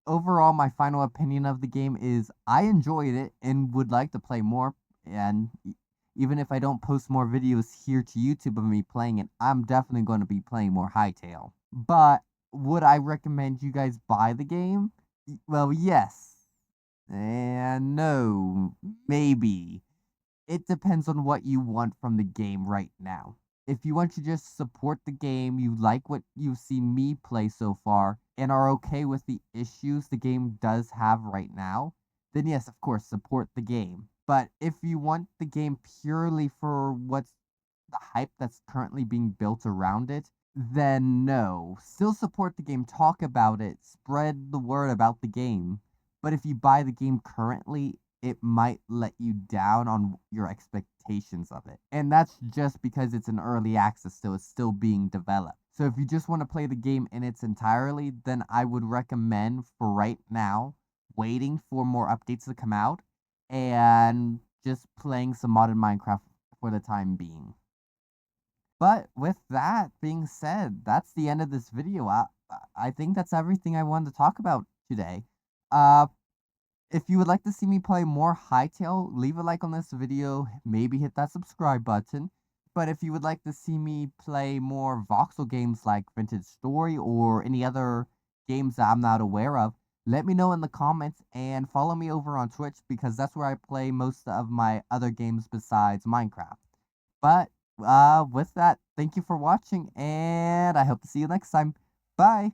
Overall, my final opinion of the game is I enjoyed it and would like to play more. And even if I don't post more videos here to YouTube of me playing it, I'm definitely going to be playing more Hytale. But would I recommend you guys buy the game? Well, yes. And no. Maybe. It depends on what you want from the game right now. If you want to just support the game, you like what you've seen me play so far, and are okay with the issues the game does have right now, then yes, of course, support the game. But if you want the game purely for what's the hype that's currently being built around it, then no. Still support the game, talk about it, spread the word about the game. But if you buy the game currently, it might let you down on your expectations of it. And that's just because it's an early access, so it's still being developed. So if you just want to play the game in its entirely, then I would recommend for right now waiting for more updates to come out and just playing some modern Minecraft for the time being. But with that being said, that's the end of this video. I think that's everything I wanted to talk about today. Uh, if you would like to see me play more Hytale, leave a like on this video, maybe hit that subscribe button. But if you would like to see me play more voxel games like Vintage Story or any other games that I'm not aware of, let me know in the comments and follow me over on Twitch, because that's where I play most of my other games besides Minecraft. But with that, thank you for watching, and I hope to see you next time. Bye!